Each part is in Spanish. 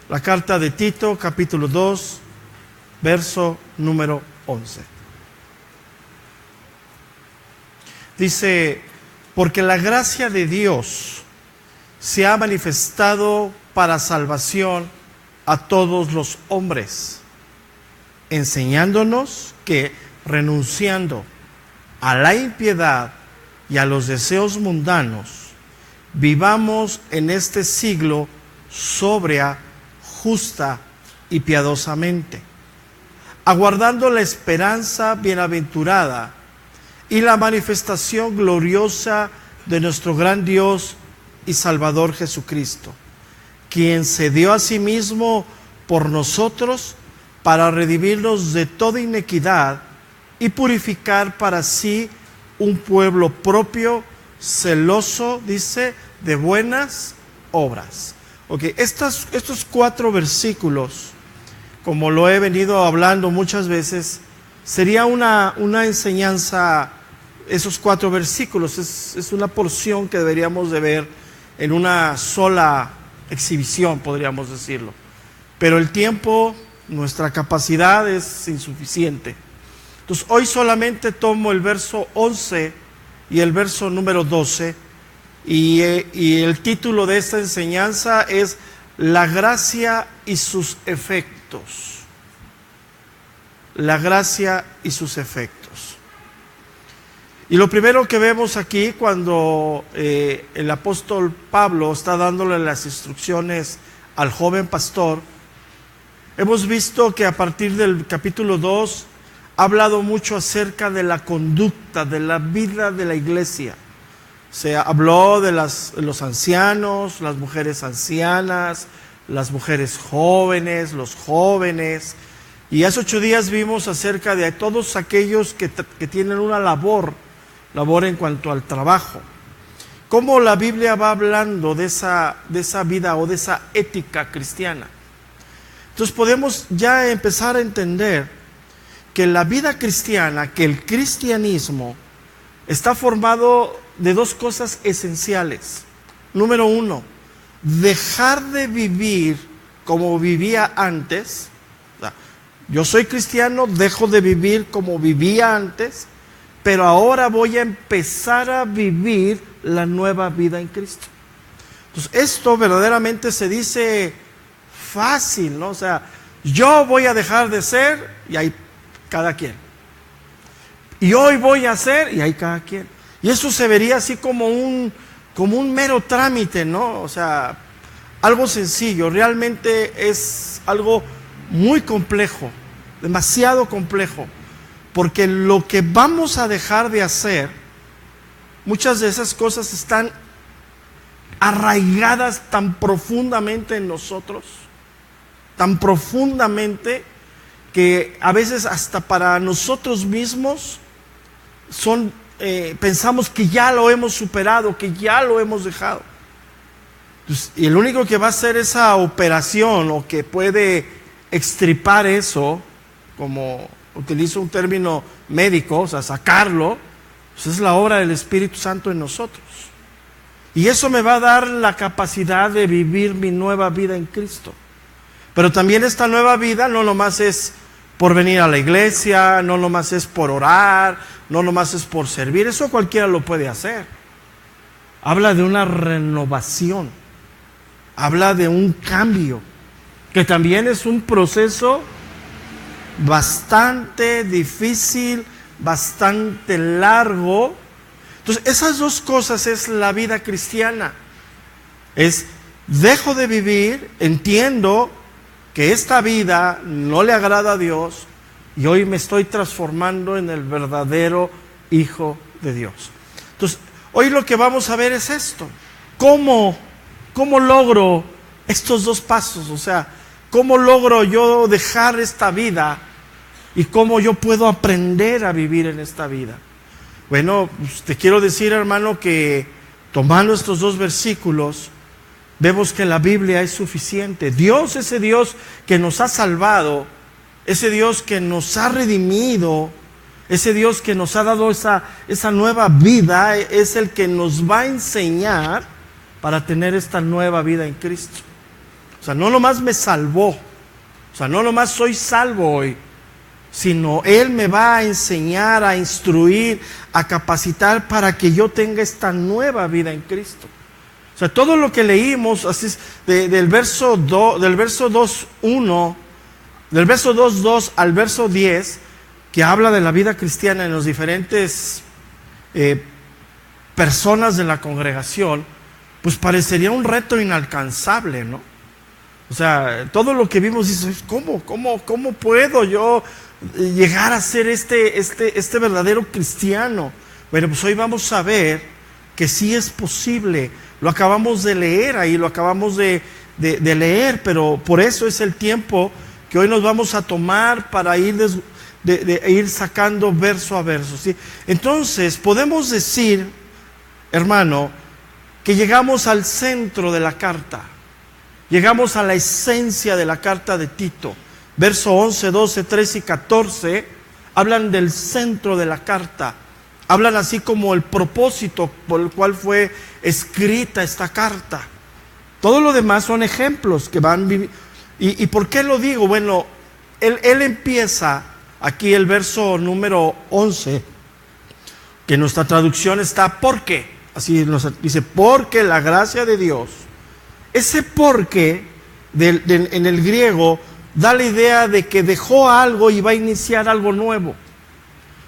La carta de Tito, capítulo 2, verso número 11. Dice: porque la gracia de Dios se ha manifestado para salvación a todos los hombres, enseñándonos que, renunciando a la impiedad y a los deseos mundanos, vivamos en este siglo sobria, justa y piadosamente, aguardando la esperanza bienaventurada y la manifestación gloriosa de nuestro gran Dios y Salvador Jesucristo, quien se dio a sí mismo por nosotros para redimirnos de toda inequidad y purificar para sí un pueblo propio, celoso, dice, de buenas obras. Okay, estos 4 versículos, como lo he venido hablando muchas veces, sería una enseñanza. Esos 4 versículos es una porción que deberíamos de ver en una sola exhibición, podríamos decirlo. Pero el tiempo, nuestra capacidad es insuficiente. Entonces hoy solamente tomo el verso 11 y el verso número 12, y el título de esta enseñanza es La gracia y sus efectos. La gracia y sus efectos. Y lo primero que vemos aquí cuando el apóstol Pablo está dándole las instrucciones al joven pastor, hemos visto que a partir del capítulo 2 ha hablado mucho acerca de la conducta, de la vida de la iglesia. Se habló de los ancianos, las mujeres ancianas, las mujeres jóvenes, los jóvenes. Y hace 8 días vimos acerca de todos aquellos que tienen una labor en cuanto al trabajo. Cómo la Biblia va hablando de esa vida o de esa ética cristiana. Entonces podemos ya empezar a entender que la vida cristiana, que el cristianismo está formado de 2 cosas esenciales. Número 1, dejar de vivir como vivía antes. O sea, yo soy cristiano, dejo de vivir como vivía antes, pero ahora voy a empezar a vivir la nueva vida en Cristo. Entonces esto verdaderamente se dice fácil, ¿no? O sea, yo voy a dejar de ser y hay cada quien. Y hoy voy a hacer y hay cada quien. Y eso se vería así como un mero trámite, ¿no? O sea, algo sencillo. Realmente es algo muy complejo, demasiado complejo. Porque lo que vamos a dejar de hacer, muchas de esas cosas están arraigadas tan profundamente en nosotros, tan profundamente que a veces hasta para nosotros mismos pensamos que ya lo hemos superado, que ya lo hemos dejado. Entonces, y el único que va a hacer esa operación o que puede extirpar eso, como utilizo un término médico, o sea, sacarlo, pues es la obra del Espíritu Santo en nosotros. Y eso me va a dar la capacidad de vivir mi nueva vida en Cristo. Pero también esta nueva vida no nomás es por venir a la iglesia, no nomás es por orar, no nomás es por servir. Eso cualquiera lo puede hacer. Habla de una renovación, habla de un cambio, que también es un proceso bastante difícil, bastante largo. Entonces, esas 2 cosas es la vida cristiana. Es, dejo de vivir, entiendo que esta vida no le agrada a Dios y hoy me estoy transformando en el verdadero Hijo de Dios. Entonces, hoy lo que vamos a ver es esto. ¿Cómo logro estos 2 pasos? O sea, ¿cómo logro yo dejar esta vida y cómo yo puedo aprender a vivir en esta vida? Bueno, pues te quiero decir, hermano, que tomando estos 2 versículos, vemos que la Biblia es suficiente. Dios, ese Dios que nos ha salvado, ese Dios que nos ha redimido, ese Dios que nos ha dado esa nueva vida, es el que nos va a enseñar para tener esta nueva vida en Cristo. O sea, no nomás me salvó, o sea, no nomás soy salvo hoy, sino Él me va a enseñar, a instruir, a capacitar para que yo tenga esta nueva vida en Cristo. O sea, todo lo que leímos así es, del verso 2:1, del verso 2:2 al verso 10, que habla de la vida cristiana en los diferentes personas de la congregación, pues parecería un reto inalcanzable, ¿no? O sea, todo lo que vimos dice, ¿cómo puedo yo llegar a ser este verdadero cristiano? Bueno, pues hoy vamos a ver que sí es posible. Lo acabamos de leer ahí, lo acabamos de leer, pero por eso es el tiempo que hoy nos vamos a tomar para ir ir sacando verso a verso, ¿sí? Entonces, podemos decir, hermano, que llegamos al centro de la carta. Llegamos a la esencia de la carta de Tito. Verso 11, 12, 13 y 14 hablan del centro de la carta. Hablan así como el propósito por el cual fue escrita esta carta. Todo lo demás son ejemplos que van... ¿Y por qué lo digo? Bueno, él empieza aquí el verso número 11, que en nuestra traducción está ¿por qué? Así nos dice, porque la gracia de Dios. Ese porque en el griego da la idea de que dejó algo y va a iniciar algo nuevo.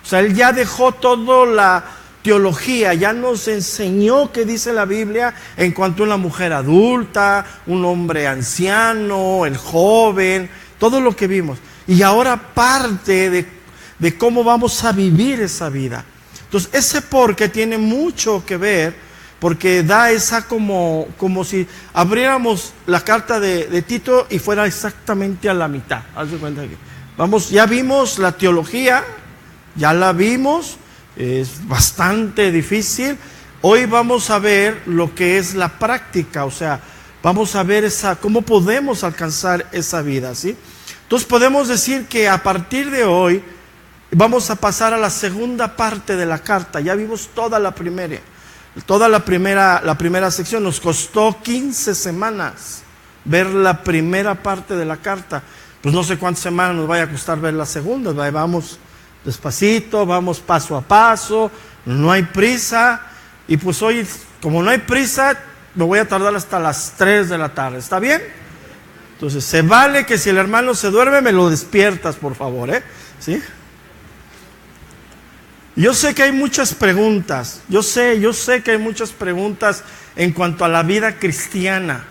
O sea, él ya dejó toda la teología, ya nos enseñó qué dice la Biblia en cuanto a una mujer adulta, un hombre anciano, el joven, todo lo que vimos. Y ahora parte de cómo vamos a vivir esa vida. Entonces, ese porque tiene mucho que ver, porque da esa como si abriéramos la carta de Tito y fuera exactamente a la mitad. Haz de cuenta que ya vimos la teología, ya la vimos, es bastante difícil. Hoy vamos a ver lo que es la práctica, o sea, vamos a ver cómo podemos alcanzar esa vida, ¿sí? Entonces podemos decir que a partir de hoy vamos a pasar a la segunda parte de la carta. Ya vimos toda la primera sección. Nos costó 15 semanas ver la primera parte de la carta. Pues no sé cuántas semanas nos vaya a costar ver la segunda. Vamos despacito, vamos paso a paso, no hay prisa. Y pues hoy, como no hay prisa, me voy a tardar hasta las 3 de la tarde. ¿Está bien? Entonces, se vale que si el hermano se duerme, me lo despiertas, por favor, ¿sí? Yo sé que hay muchas preguntas, yo sé que hay muchas preguntas en cuanto a la vida cristiana,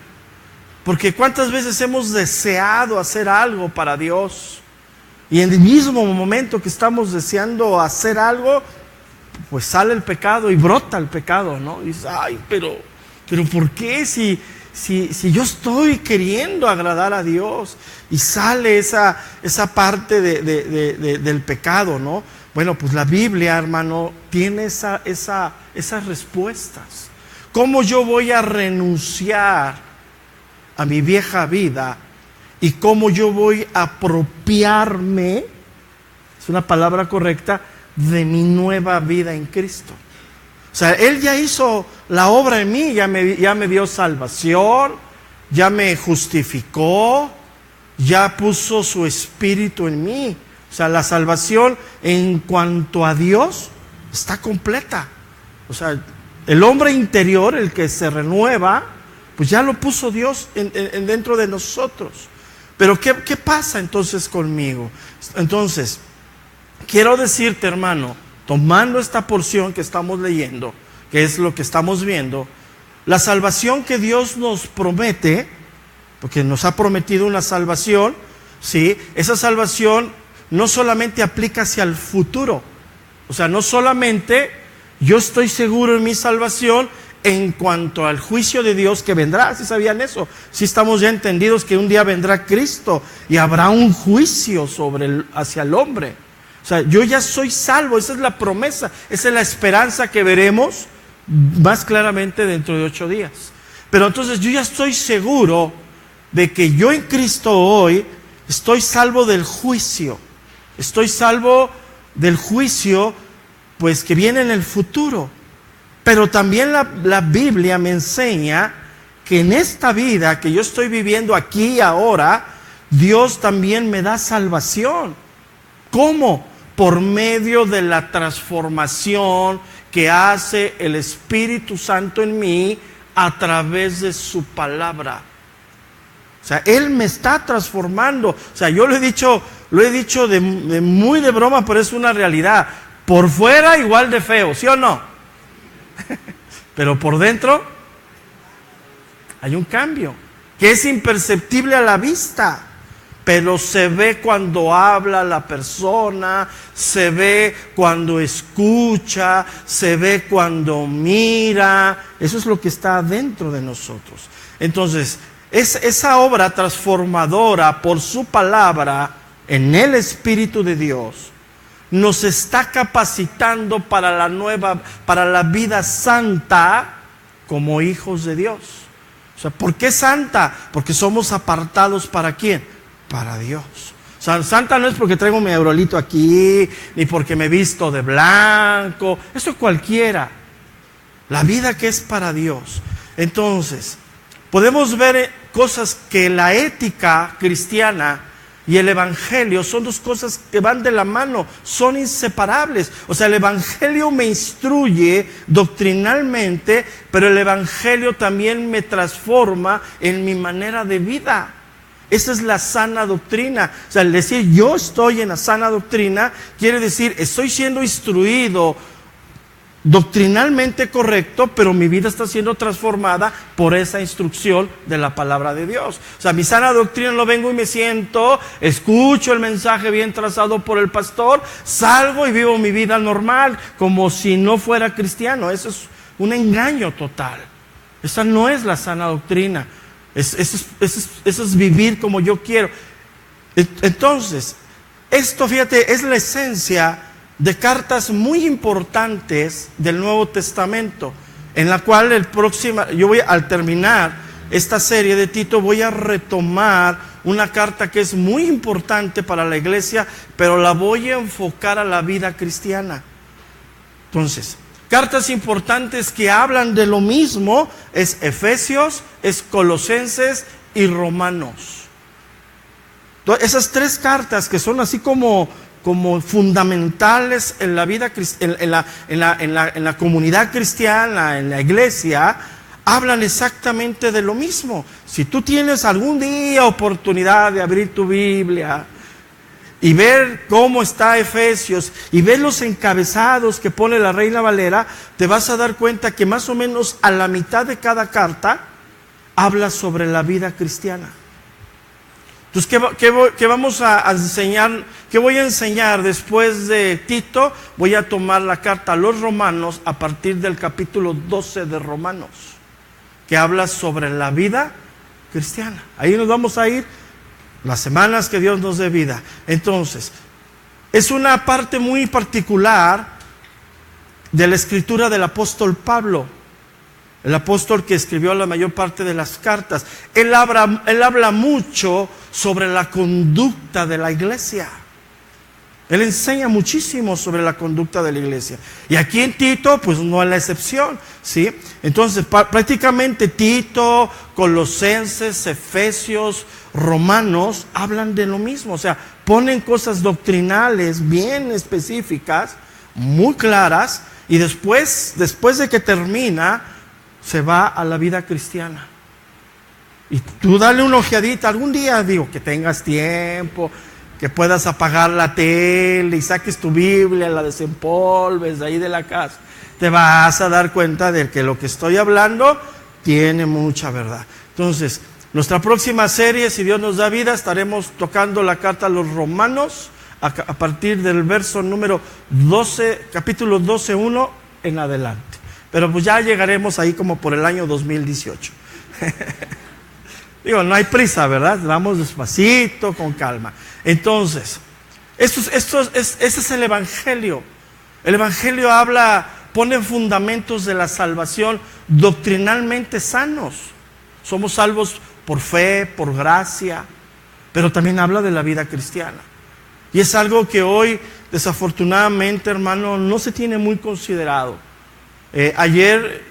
porque cuántas veces hemos deseado hacer algo para Dios y en el mismo momento que estamos deseando hacer algo, pues sale el pecado y brota el pecado, ¿no? Y dices, ay, pero ¿por qué si yo estoy queriendo agradar a Dios? Y sale esa parte del pecado, ¿no? Bueno, pues la Biblia, hermano, tiene esas respuestas. ¿Cómo yo voy a renunciar a mi vieja vida? ¿Y cómo yo voy a apropiarme, es una palabra correcta, de mi nueva vida en Cristo? O sea, Él ya hizo la obra en mí, ya me dio salvación, ya me justificó, ya puso su espíritu en mí. O sea, la salvación en cuanto a Dios está completa. O sea, el hombre interior, el que se renueva, pues ya lo puso Dios dentro de nosotros. Pero ¿qué pasa entonces conmigo? Entonces, quiero decirte, hermano, tomando esta porción que estamos leyendo, que es lo que estamos viendo, la salvación que Dios nos promete, porque nos ha prometido una salvación, ¿sí? Esa salvación no solamente aplica hacia el futuro, o sea, no solamente yo estoy seguro en mi salvación en cuanto al juicio de Dios que vendrá. ¿Sí sabían eso? Sí estamos ya entendidos que un día vendrá Cristo y habrá un juicio hacia el hombre. O sea, yo ya soy salvo, esa es la promesa, esa es la esperanza que veremos más claramente dentro de 8 días. Pero entonces yo ya estoy seguro de que yo en Cristo hoy estoy salvo del juicio. Estoy salvo del juicio, pues que viene en el futuro. Pero también la Biblia me enseña que en esta vida que yo estoy viviendo aquí y ahora, Dios también me da salvación. ¿Cómo? Por medio de la transformación que hace el Espíritu Santo en mí a través de su palabra. O sea, Él me está transformando. O sea, yo lo he dicho muy de broma, pero es una realidad. Por fuera igual de feo, ¿sí o no? Pero por dentro hay un cambio que es imperceptible a la vista, pero se ve cuando habla la persona, se ve cuando escucha, se ve cuando mira. Eso es lo que está dentro de nosotros. Entonces, esa obra transformadora por su palabra en el Espíritu de Dios nos está capacitando para la vida santa como hijos de Dios. O sea, ¿por qué santa? Porque somos apartados ¿para quién? Para Dios. O sea, santa no es porque traigo mi aurolito aquí, ni porque me visto de blanco. Eso cualquiera. La vida que es para Dios. Entonces, podemos ver cosas que la ética cristiana y el evangelio son dos cosas que van de la mano, son inseparables. O sea, el evangelio me instruye doctrinalmente, pero el evangelio también me transforma en mi manera de vida. Esa es la sana doctrina. O sea, el decir yo estoy en la sana doctrina quiere decir estoy siendo instruido doctrinalmente correcto, pero mi vida está siendo transformada por esa instrucción de la palabra de Dios. O sea, mi sana doctrina no vengo y me siento, escucho el mensaje bien trazado por el pastor, salgo y vivo mi vida normal, como si no fuera cristiano. Eso es un engaño total. Esa no es la sana doctrina. Eso es vivir como yo quiero. Entonces, esto, fíjate, es la esencia de cartas muy importantes del Nuevo Testamento, en la cual al terminar esta serie de Tito, voy a retomar una carta que es muy importante para la iglesia, pero la voy a enfocar a la vida cristiana. Entonces, cartas importantes que hablan de lo mismo es Efesios, es Colosenses y Romanos. Entonces, esas tres cartas que son así como fundamentales en la vida, en la comunidad cristiana, en la iglesia, hablan exactamente de lo mismo. Si tú tienes algún día oportunidad de abrir tu Biblia y ver cómo está Efesios y ver los encabezados que pone la Reina Valera, te vas a dar cuenta que más o menos a la mitad de cada carta habla sobre la vida cristiana. Entonces, ¿qué vamos a enseñar? ¿Qué voy a enseñar después de Tito? Voy a tomar la carta a los Romanos a partir del capítulo 12 de Romanos, que habla sobre la vida cristiana. Ahí nos vamos a ir las semanas que Dios nos dé vida. Entonces, es una parte muy particular de la escritura del apóstol Pablo. El apóstol que escribió la mayor parte de las cartas. Él habla mucho sobre la conducta de la iglesia. Él enseña muchísimo sobre la conducta de la iglesia. Y aquí en Tito, pues no es la excepción, ¿sí? Entonces, prácticamente Tito, Colosenses, Efesios, Romanos, hablan de lo mismo. O sea, ponen cosas doctrinales bien específicas, muy claras, y después de que termina, se va a la vida cristiana. Y tú dale una ojeadita algún día, digo, que tengas tiempo, que puedas apagar la tele y saques tu Biblia, la desempolves de ahí de la casa. Te vas a dar cuenta de que lo que estoy hablando tiene mucha verdad. Entonces, nuestra próxima serie, si Dios nos da vida, estaremos tocando la carta a los Romanos a partir del verso número 12, capítulo 12:1 en adelante. Pero pues ya llegaremos ahí como por el año 2018. Digo, no hay prisa, ¿verdad? Vamos despacito, con calma. Entonces, ese es el Evangelio. El Evangelio pone fundamentos de la salvación doctrinalmente sanos. Somos salvos por fe, por gracia, pero también habla de la vida cristiana. Y es algo que hoy, desafortunadamente, hermano, no se tiene muy considerado. Ayer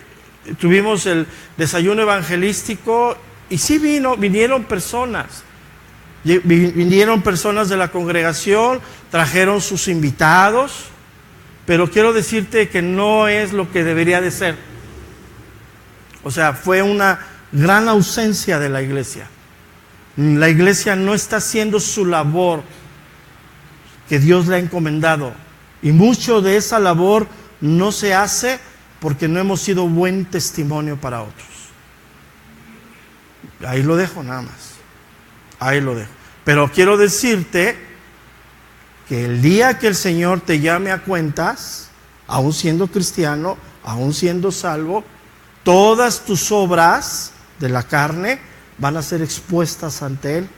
tuvimos el desayuno evangelístico y sí vinieron personas. Vinieron personas de la congregación, trajeron sus invitados, pero quiero decirte que no es lo que debería de ser. O sea, fue una gran ausencia de la iglesia. La iglesia no está haciendo su labor que Dios le ha encomendado. Y mucho de esa labor no se hace porque no hemos sido buen testimonio para otros. Ahí lo dejo nada más. Ahí lo dejo. Pero quiero decirte que el día que el Señor te llame a cuentas, aún siendo cristiano, aún siendo salvo, todas tus obras de la carne van a ser expuestas ante Él.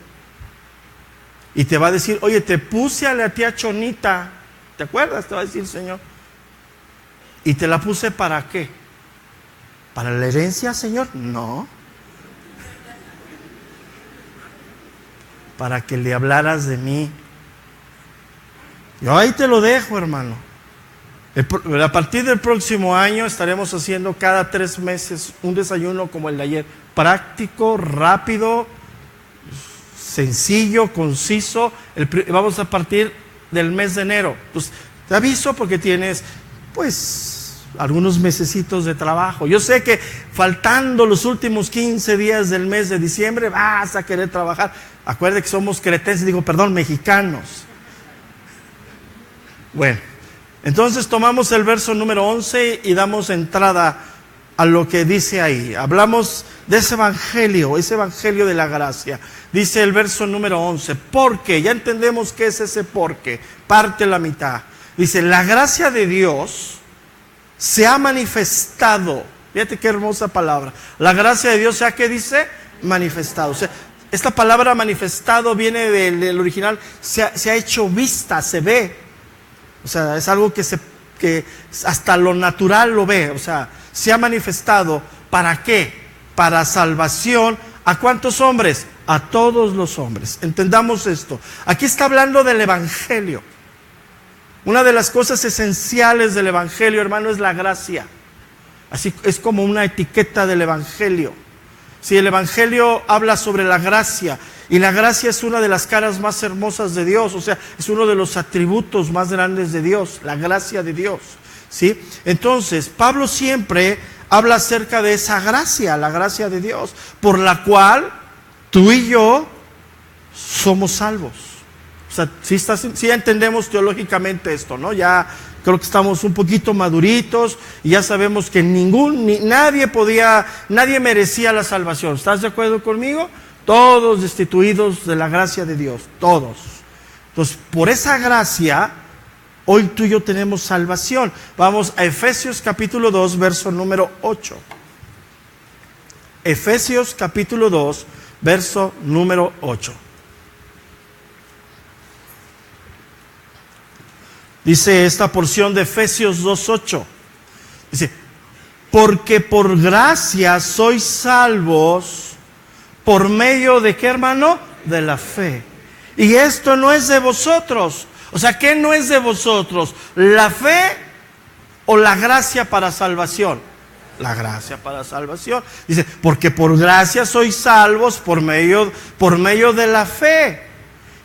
Y te va a decir, oye, te puse a la tía Chonita, ¿te acuerdas? Te va a decir el Señor. ¿Y te la puse para qué? ¿Para la herencia, Señor? No. Para que le hablaras de mí. Yo ahí te lo dejo, hermano. A partir del próximo año estaremos haciendo cada 3 meses un desayuno como el de ayer. Práctico, rápido, sencillo, conciso. Vamos a partir del mes de enero. Pues te aviso porque tienes, pues, algunos mesecitos de trabajo. Yo sé que faltando los últimos 15 días del mes de diciembre vas a querer trabajar. Acuérdate que somos cretenses, mexicanos. Bueno, entonces tomamos el verso número 11 y damos entrada a lo que dice ahí. Hablamos de ese evangelio de la gracia. Dice el verso número 11, porque, ya entendemos qué es ese porque, parte la mitad. Dice, la gracia de Dios se ha manifestado. Fíjate qué hermosa palabra. La gracia de Dios, ¿qué dice? Manifestado. O sea, esta palabra manifestado viene del original, se ha hecho vista, se ve. O sea, es algo que hasta lo natural lo ve. O sea, se ha manifestado. ¿Para qué? Para salvación. ¿A cuántos hombres? A todos los hombres. Entendamos esto. Aquí está hablando del evangelio. Una de las cosas esenciales del evangelio, hermano, es la gracia. Así es como una etiqueta del evangelio. Si el evangelio habla sobre la gracia, y la gracia es una de las caras más hermosas de Dios, o sea, es uno de los atributos más grandes de Dios, la gracia de Dios, ¿sí? Entonces, Pablo siempre habla acerca de esa gracia, la gracia de Dios, por la cual tú y yo somos salvos. O sea, sí entendemos teológicamente esto, ¿no? Ya creo que estamos un poquito maduritos y ya sabemos que nadie merecía la salvación. ¿Estás de acuerdo conmigo? Todos destituidos de la gracia de Dios, todos. Entonces, por esa gracia, hoy tú y yo tenemos salvación. Vamos a Efesios capítulo 2, verso número 8. Efesios capítulo 2, verso número 8. Dice esta porción de Efesios 2:8. Dice, porque por gracia sois salvos por medio de ¿qué, hermano? De la fe. Y esto no es de vosotros. O sea, ¿qué no es de vosotros? ¿La fe o la gracia para salvación? La gracia para salvación. Dice, porque por gracia sois salvos por medio de la fe.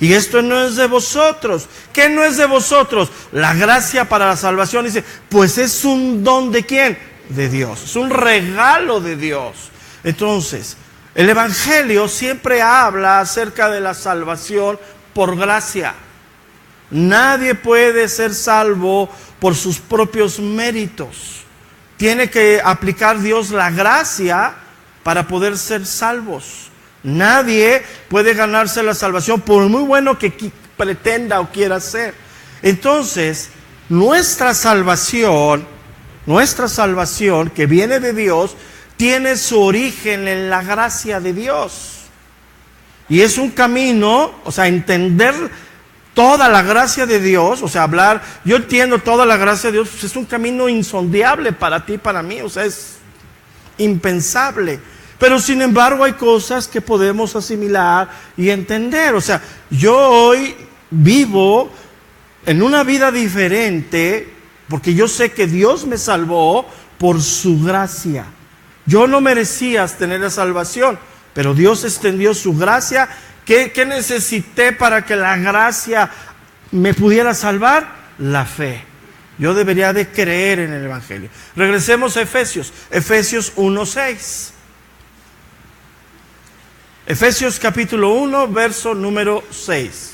Y esto no es de vosotros. ¿Qué no es de vosotros? La gracia para la salvación. Dice, pues es un don de ¿quién? De Dios. Es un regalo de Dios. Entonces, el evangelio siempre habla acerca de la salvación por gracia. Nadie puede ser salvo por sus propios méritos. Tiene que aplicar Dios la gracia para poder ser salvos. Nadie puede ganarse la salvación por muy bueno que pretenda o quiera ser. Entonces, nuestra salvación que viene de Dios, tiene su origen en la gracia de Dios. Y es un camino, o sea, entender toda la gracia de Dios, o sea, yo entiendo toda la gracia de Dios, pues es un camino insondable para ti y para mí, o sea, es impensable. Pero sin embargo hay cosas que podemos asimilar y entender. O sea, yo hoy vivo en una vida diferente porque yo sé que Dios me salvó por su gracia. Yo no merecía tener la salvación, pero Dios extendió su gracia. ¿Qué necesité para que la gracia me pudiera salvar? La fe. Yo debería de creer en el Evangelio. Regresemos a Efesios 1:6. Efesios capítulo 1, verso número 6.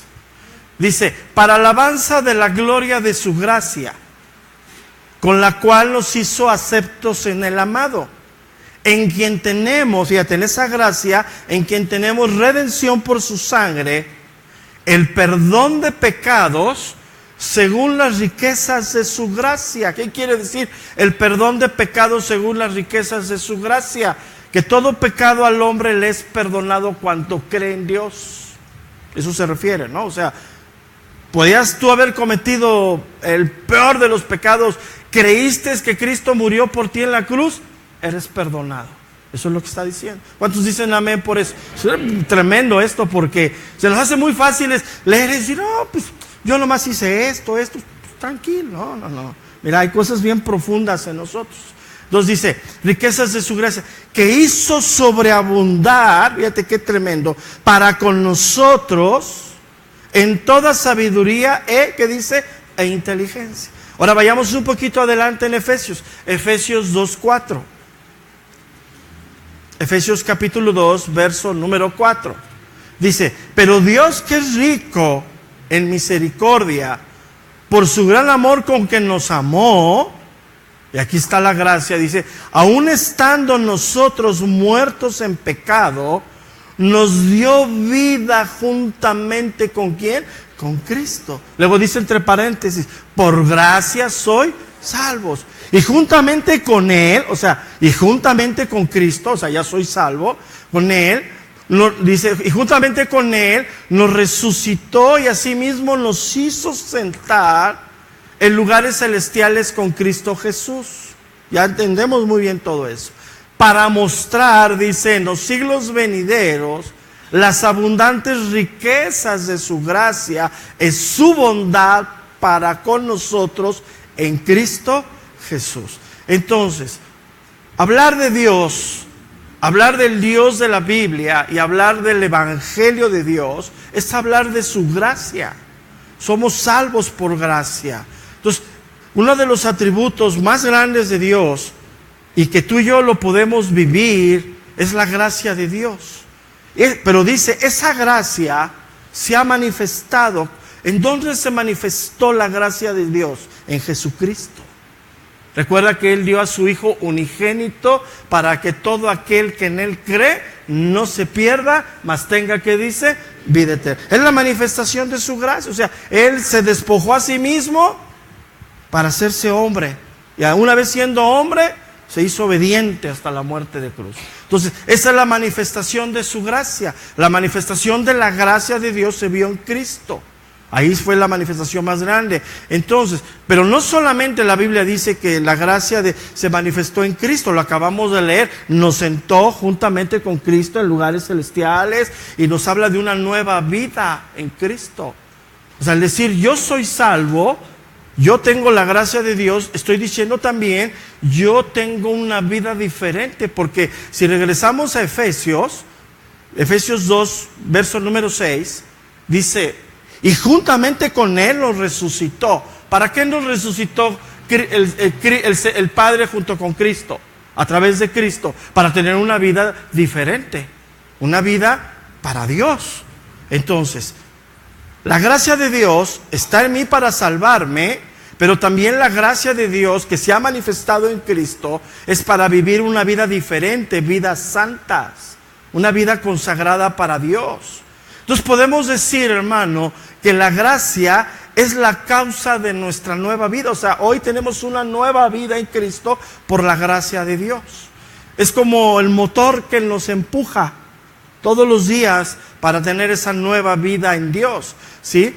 Dice, para alabanza de la gloria de su gracia, con la cual nos hizo aceptos en el amado, en quien tenemos, fíjate, en esa gracia, en quien tenemos redención por su sangre, el perdón de pecados, según las riquezas de su gracia. ¿Qué quiere decir el perdón de pecados según las riquezas de su gracia? Que todo pecado al hombre le es perdonado cuanto cree en Dios. Eso se refiere, ¿no? O sea, podías tú haber cometido el peor de los pecados, creíste que Cristo murió por ti en la cruz, eres perdonado. Eso es lo que está diciendo. ¿Cuántos dicen amén por eso? Es tremendo esto, porque se nos hace muy fácil leer y decir, no, pues yo nomás hice esto, tranquilo. No. Mira, hay cosas bien profundas en nosotros. Entonces dice, riquezas de su gracia, que hizo sobreabundar, fíjate qué tremendo, para con nosotros en toda sabiduría, ¿qué dice? E inteligencia. Ahora vayamos un poquito adelante en Efesios 2:4. Efesios capítulo 2, verso número 4. Dice, pero Dios, que es rico en misericordia, por su gran amor con que nos amó, y aquí está la gracia, dice, aun estando nosotros muertos en pecado, nos dio vida juntamente ¿con quién? Con Cristo. Luego dice entre paréntesis, por gracia soy salvos. Y juntamente con Él, o sea, y juntamente con Cristo, o sea, ya soy salvo, con Él, dice, y juntamente con Él nos resucitó y asimismo nos hizo sentar en lugares celestiales con Cristo Jesús. Ya entendemos muy bien todo eso. Para mostrar, dice, en los siglos venideros, las abundantes riquezas de su gracia, es su bondad para con nosotros en Cristo Jesús. Entonces, hablar de Dios, hablar del Dios de la Biblia y hablar del Evangelio de Dios, es hablar de su gracia. Somos salvos por gracia. Entonces, uno de los atributos más grandes de Dios y que tú y yo lo podemos vivir es la gracia de Dios. Pero dice, esa gracia se ha manifestado. ¿En dónde se manifestó la gracia de Dios? En Jesucristo. Recuerda que Él dio a su Hijo unigénito para que todo aquel que en Él cree no se pierda, mas tenga, que dice, vida eterna. Es la manifestación de su gracia. O sea, Él se despojó a sí mismo para hacerse hombre. Y una vez siendo hombre, se hizo obediente hasta la muerte de cruz. Entonces, esa es la manifestación de su gracia. La manifestación de la gracia de Dios se vio en Cristo. Ahí fue la manifestación más grande. Entonces, pero no solamente la Biblia dice que la gracia se manifestó en Cristo, lo acabamos de leer, nos sentó juntamente con Cristo en lugares celestiales y nos habla de una nueva vida en Cristo. O sea, al decir yo soy salvo, yo tengo la gracia de Dios, estoy diciendo también, yo tengo una vida diferente, porque si regresamos a Efesios 2, verso número 6, dice, y juntamente con Él nos resucitó. ¿Para qué nos resucitó el Padre junto con Cristo? A través de Cristo, para tener una vida diferente, una vida para Dios. Entonces, la gracia de Dios está en mí para salvarme, pero también la gracia de Dios que se ha manifestado en Cristo es para vivir una vida diferente, vidas santas, una vida consagrada para Dios. Entonces podemos decir, hermano, que la gracia es la causa de nuestra nueva vida. O sea, hoy tenemos una nueva vida en Cristo por la gracia de Dios. Es como el motor que nos empuja todos los días para tener esa nueva vida en Dios, ¿sí?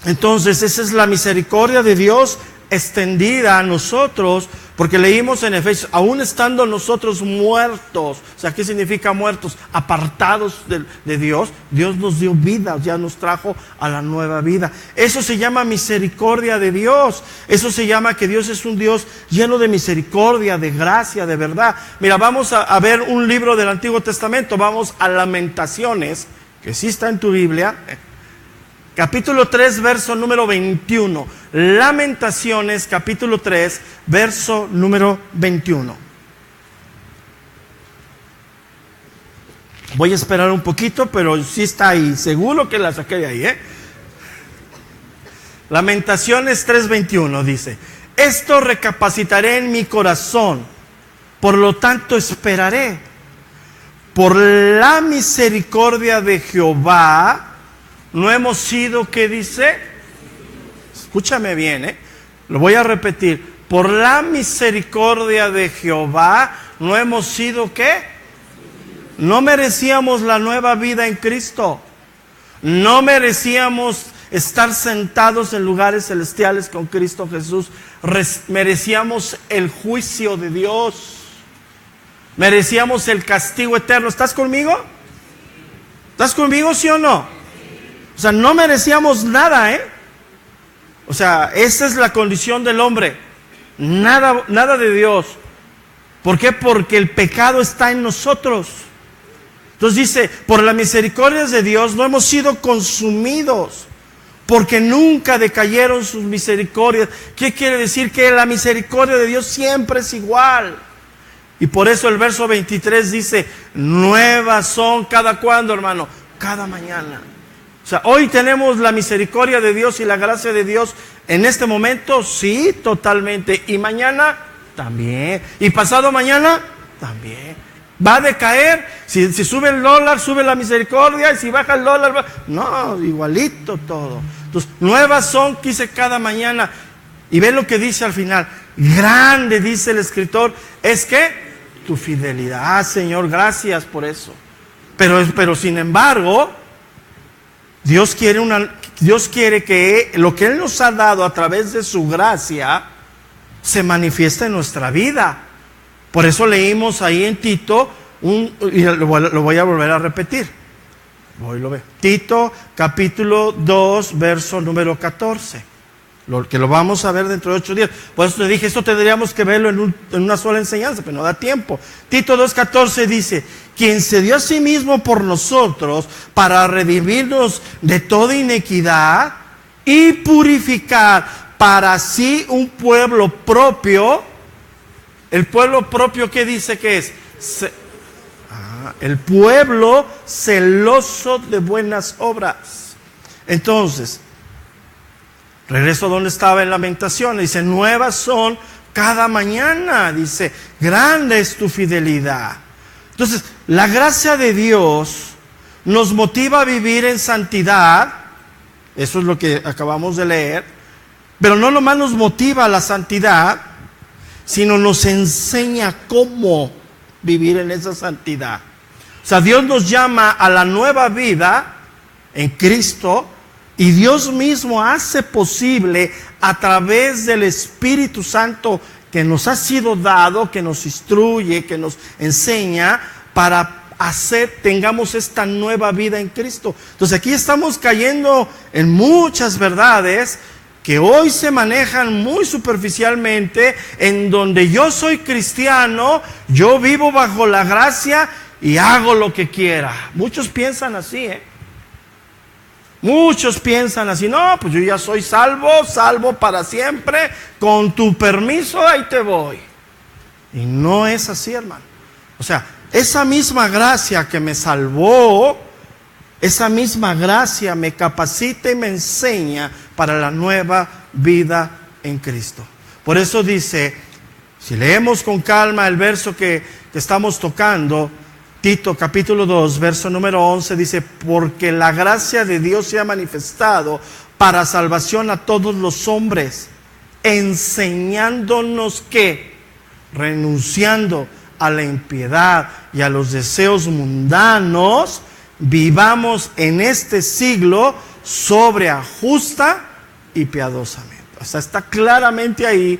Entonces, esa es la misericordia de Dios extendida a nosotros Porque leímos en Efesios, aún estando nosotros muertos, o sea, ¿qué significa muertos? Apartados de Dios, Dios nos dio vida, ya nos trajo a la nueva vida. Eso se llama misericordia de Dios. Eso se llama que Dios es un Dios lleno de misericordia, de gracia, de verdad. Mira, vamos a ver un libro del Antiguo Testamento, vamos a Lamentaciones, que sí está en tu Biblia. Capítulo 3, verso número 21. Lamentaciones, capítulo 3, verso número 21. Voy a esperar un poquito, pero sí está ahí. Seguro que la saqué de ahí, Lamentaciones 3:21 dice: esto recapacitaré en mi corazón, por lo tanto esperaré. Por la misericordia de Jehová no hemos sido, ¿qué dice? Escúchame bien, lo voy a repetir. Por la misericordia de Jehová no hemos sido, ¿qué? No merecíamos la nueva vida en Cristo. No merecíamos estar sentados en lugares celestiales con Cristo Jesús. Merecíamos el juicio de Dios. Merecíamos el castigo eterno. ¿Estás conmigo? ¿Estás conmigo, sí o no? O sea, no merecíamos nada, O sea, esa es la condición del hombre. Nada de Dios. ¿Por qué? Porque el pecado está en nosotros. Entonces dice, por la misericordia de Dios no hemos sido consumidos, porque nunca decayeron sus misericordias. ¿Qué quiere decir? Que la misericordia de Dios siempre es igual. Y por eso el verso 23 dice, nuevas son, ¿cada cuándo, hermano? Cada mañana. O sea, hoy tenemos la misericordia de Dios y la gracia de Dios en este momento, sí, totalmente. Y mañana, también. Y pasado mañana, también. ¿Va a decaer? Si sube el dólar, sube la misericordia. Y si baja el dólar, no, igualito todo. Entonces, nuevas son, quise cada mañana. Y ve lo que dice al final. Grande, dice el escritor, es que tu fidelidad. Señor, gracias por eso. Pero sin embargo, Dios quiere que lo que Él nos ha dado a través de su gracia se manifieste en nuestra vida. Por eso leímos ahí en Tito, y lo voy a volver a repetir. Lo veo. Tito capítulo 2, verso número 14. Que lo vamos a ver dentro de 8 días. Por eso te dije, esto tendríamos que verlo en una sola enseñanza, pero no da tiempo. Tito 2:14 dice, quien se dio a sí mismo por nosotros para redimirnos de toda inequidad y purificar para sí un pueblo propio. El pueblo propio, ¿qué dice que es? El pueblo celoso de buenas obras. Entonces, regreso a donde estaba en Lamentaciones. Dice, nuevas son cada mañana. Dice, grande es tu fidelidad. Entonces, la gracia de Dios nos motiva a vivir en santidad. Eso es lo que acabamos de leer. Pero no nomás nos motiva a la santidad, sino nos enseña cómo vivir en esa santidad. O sea, Dios nos llama a la nueva vida en Cristo. Y Dios mismo hace posible a través del Espíritu Santo que nos ha sido dado, que nos instruye, que nos enseña para tengamos esta nueva vida en Cristo. Entonces aquí estamos cayendo en muchas verdades que hoy se manejan muy superficialmente, en donde yo soy cristiano, yo vivo bajo la gracia y hago lo que quiera. Muchos piensan así, Muchos piensan así, no, pues yo ya soy salvo para siempre, con tu permiso ahí te voy. Y no es así, hermano. O sea, esa misma gracia que me salvó, esa misma gracia me capacita y me enseña para la nueva vida en Cristo. Por eso dice, si leemos con calma el verso que estamos tocando, Tito capítulo 2, verso número 11 dice, porque la gracia de Dios se ha manifestado para salvación a todos los hombres, enseñándonos que, renunciando a la impiedad y a los deseos mundanos, vivamos en este siglo sobria, justa y piadosamente. O sea, está claramente ahí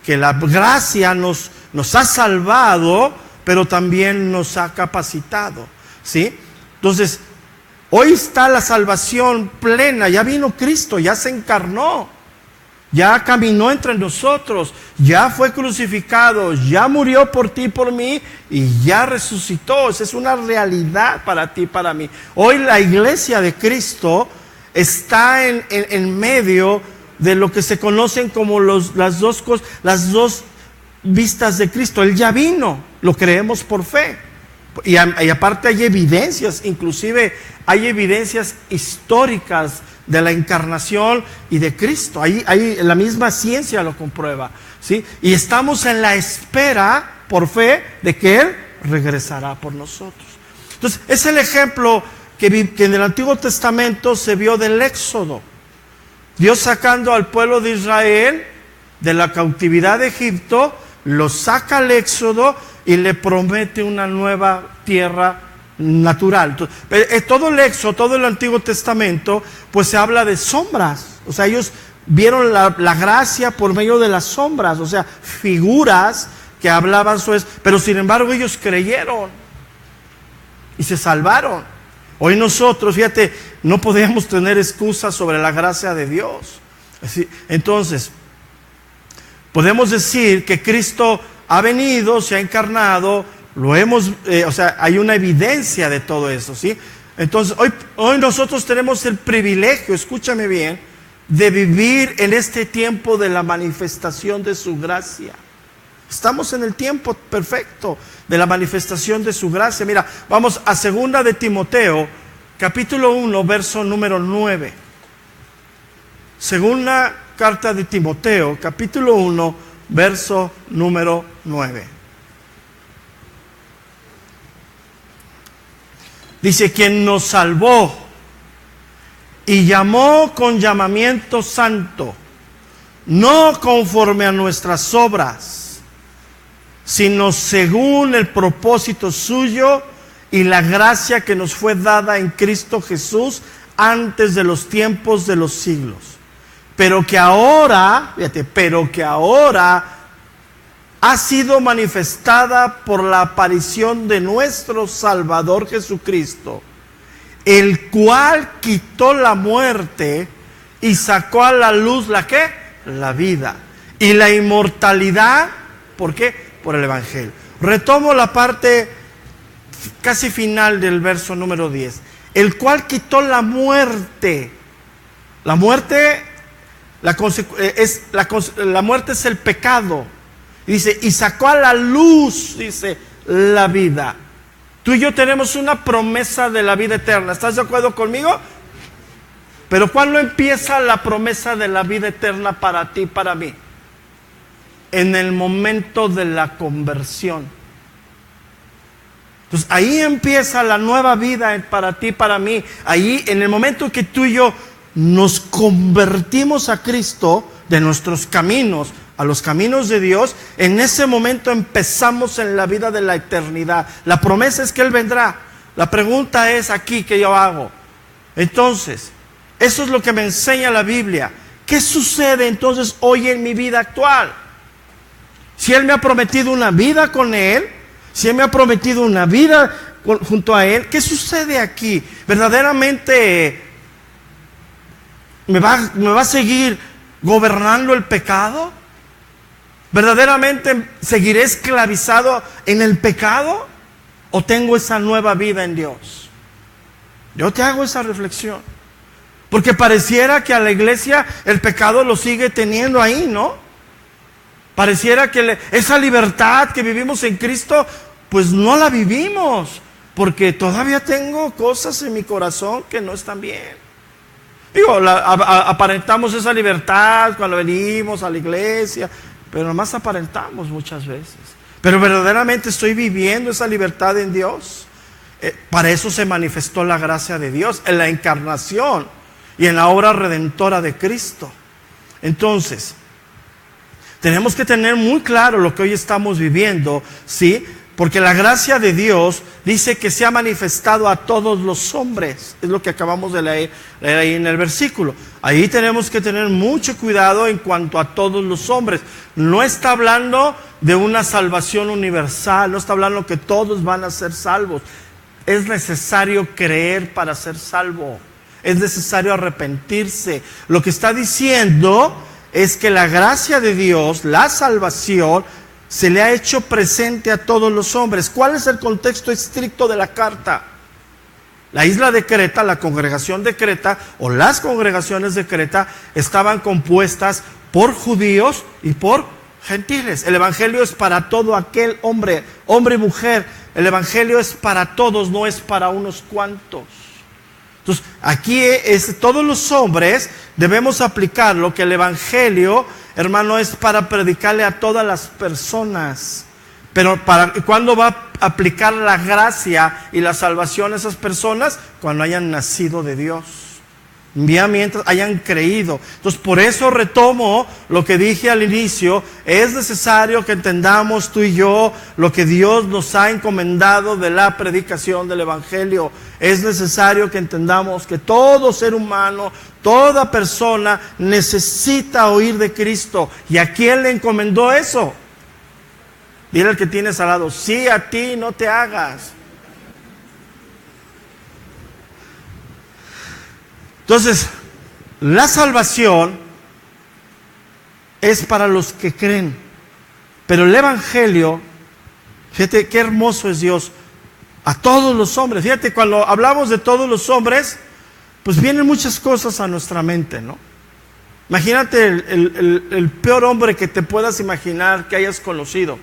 que la gracia nos ha salvado, pero también nos ha capacitado, ¿sí? Entonces, hoy está la salvación plena, ya vino Cristo, ya se encarnó, ya caminó entre nosotros, ya fue crucificado, ya murió por ti y por mí y ya resucitó. Esa es una realidad para ti y para mí. Hoy la iglesia de Cristo está en medio de lo que se conocen como las dos vistas de Cristo. Él ya vino, lo creemos por fe. Y aparte hay evidencias, inclusive hay evidencias históricas de la encarnación y de Cristo. Ahí la misma ciencia lo comprueba, ¿sí? Y estamos en la espera, por fe, de que Él regresará por nosotros. Entonces, es el ejemplo que en el Antiguo Testamento se vio del Éxodo. Dios sacando al pueblo de Israel de la cautividad de Egipto, lo saca al Éxodo y le promete una nueva tierra natural. Entonces, todo el Éxodo, todo el Antiguo Testamento, pues se habla de sombras. O sea, ellos vieron la gracia por medio de las sombras, o sea, figuras que hablaban sobre eso, pero sin embargo ellos creyeron y se salvaron. Hoy nosotros, fíjate, no podemos tener excusas sobre la gracia de Dios. Entonces, podemos decir que Cristo ha venido, se ha encarnado, lo hemos, o sea, hay una evidencia de todo eso, ¿sí? Entonces, hoy nosotros tenemos el privilegio, escúchame bien, de vivir en este tiempo de la manifestación de su gracia. Estamos en el tiempo perfecto de la manifestación de su gracia. Mira, vamos a 2 de Timoteo, capítulo 1, verso número 9. Segunda carta de Timoteo, capítulo 1, verso número 9. Dice, quien nos salvó y llamó con llamamiento santo, no conforme a nuestras obras, sino según el propósito suyo y la gracia que nos fue dada en Cristo Jesús antes de los tiempos de los siglos. Pero que ahora, fíjate, ha sido manifestada por la aparición de nuestro Salvador Jesucristo, el cual quitó la muerte y sacó a la luz, ¿la qué? La vida y la inmortalidad. ¿Por qué? Por el Evangelio. Retomo la parte casi final del verso número 10. El cual quitó la muerte. La muerte, la muerte es el pecado. Dice, y sacó a la luz, dice, la vida. Tú y yo tenemos una promesa de la vida eterna. ¿Estás de acuerdo conmigo? Pero ¿cuándo empieza la promesa de la vida eterna para ti y para mí? En el momento de la conversión. Entonces ahí empieza la nueva vida para ti y para mí. Ahí, en el momento que tú y yo nos convertimos a Cristo, de nuestros caminos a los caminos de Dios, en ese momento empezamos en la vida de la eternidad. La promesa es que Él vendrá. La pregunta es aquí que yo hago. Entonces, eso es lo que me enseña la Biblia. ¿Qué sucede entonces hoy en mi vida actual? Si Él me ha prometido una vida con Él, si Él me ha prometido una vida junto a Él, ¿qué sucede aquí? ¿Verdaderamente me va a seguir gobernando el pecado? ¿Verdaderamente seguiré esclavizado en el pecado? ¿O tengo esa nueva vida en Dios? Yo te hago esa reflexión. Porque pareciera que a la iglesia el pecado lo sigue teniendo ahí, ¿no? Pareciera que esa libertad que vivimos en Cristo, pues no la vivimos, porque todavía tengo cosas en mi corazón que no están bien. Digo, aparentamos esa libertad cuando venimos a la iglesia, pero nomás aparentamos muchas veces. Pero verdaderamente estoy viviendo esa libertad en Dios. Para eso se manifestó la gracia de Dios en la encarnación y en la obra redentora de Cristo. Entonces, tenemos que tener muy claro lo que hoy estamos viviendo, ¿sí? Porque la gracia de Dios dice que se ha manifestado a todos los hombres. Es lo que acabamos de leer ahí en el versículo. Ahí tenemos que tener mucho cuidado en cuanto a todos los hombres. No está hablando de una salvación universal, no está hablando que todos van a ser salvos. Es necesario creer para ser salvo. Es necesario arrepentirse. Lo que está diciendo es que la gracia de Dios, la salvación, se le ha hecho presente a todos los hombres. ¿Cuál es el contexto estricto de la carta? La isla de Creta, la congregación de Creta, o las congregaciones de Creta, estaban compuestas por judíos y por gentiles. El evangelio es para todo aquel hombre y mujer. El evangelio es para todos, no es para unos cuantos. Entonces, aquí todos los hombres debemos aplicarlo, que el evangelio, hermano, es para predicarle a todas las personas. Pero ¿cuándo va a aplicar la gracia y la salvación a esas personas? Cuando hayan nacido de Dios. Ya mientras hayan creído. Entonces, por eso retomo lo que dije al inicio. Es necesario que entendamos tú y yo lo que Dios nos ha encomendado de la predicación del evangelio. Es necesario que entendamos que todo ser humano, toda persona necesita oír de Cristo. ¿Y a quién le encomendó eso? Dile al que tienes al lado: sí, a ti, no te hagas. Entonces, la salvación es para los que creen. Pero el evangelio, fíjate qué hermoso es Dios, a todos los hombres. Fíjate, cuando hablamos de todos los hombres, pues vienen muchas cosas a nuestra mente, ¿no? Imagínate el peor hombre que te puedas imaginar que hayas conocido,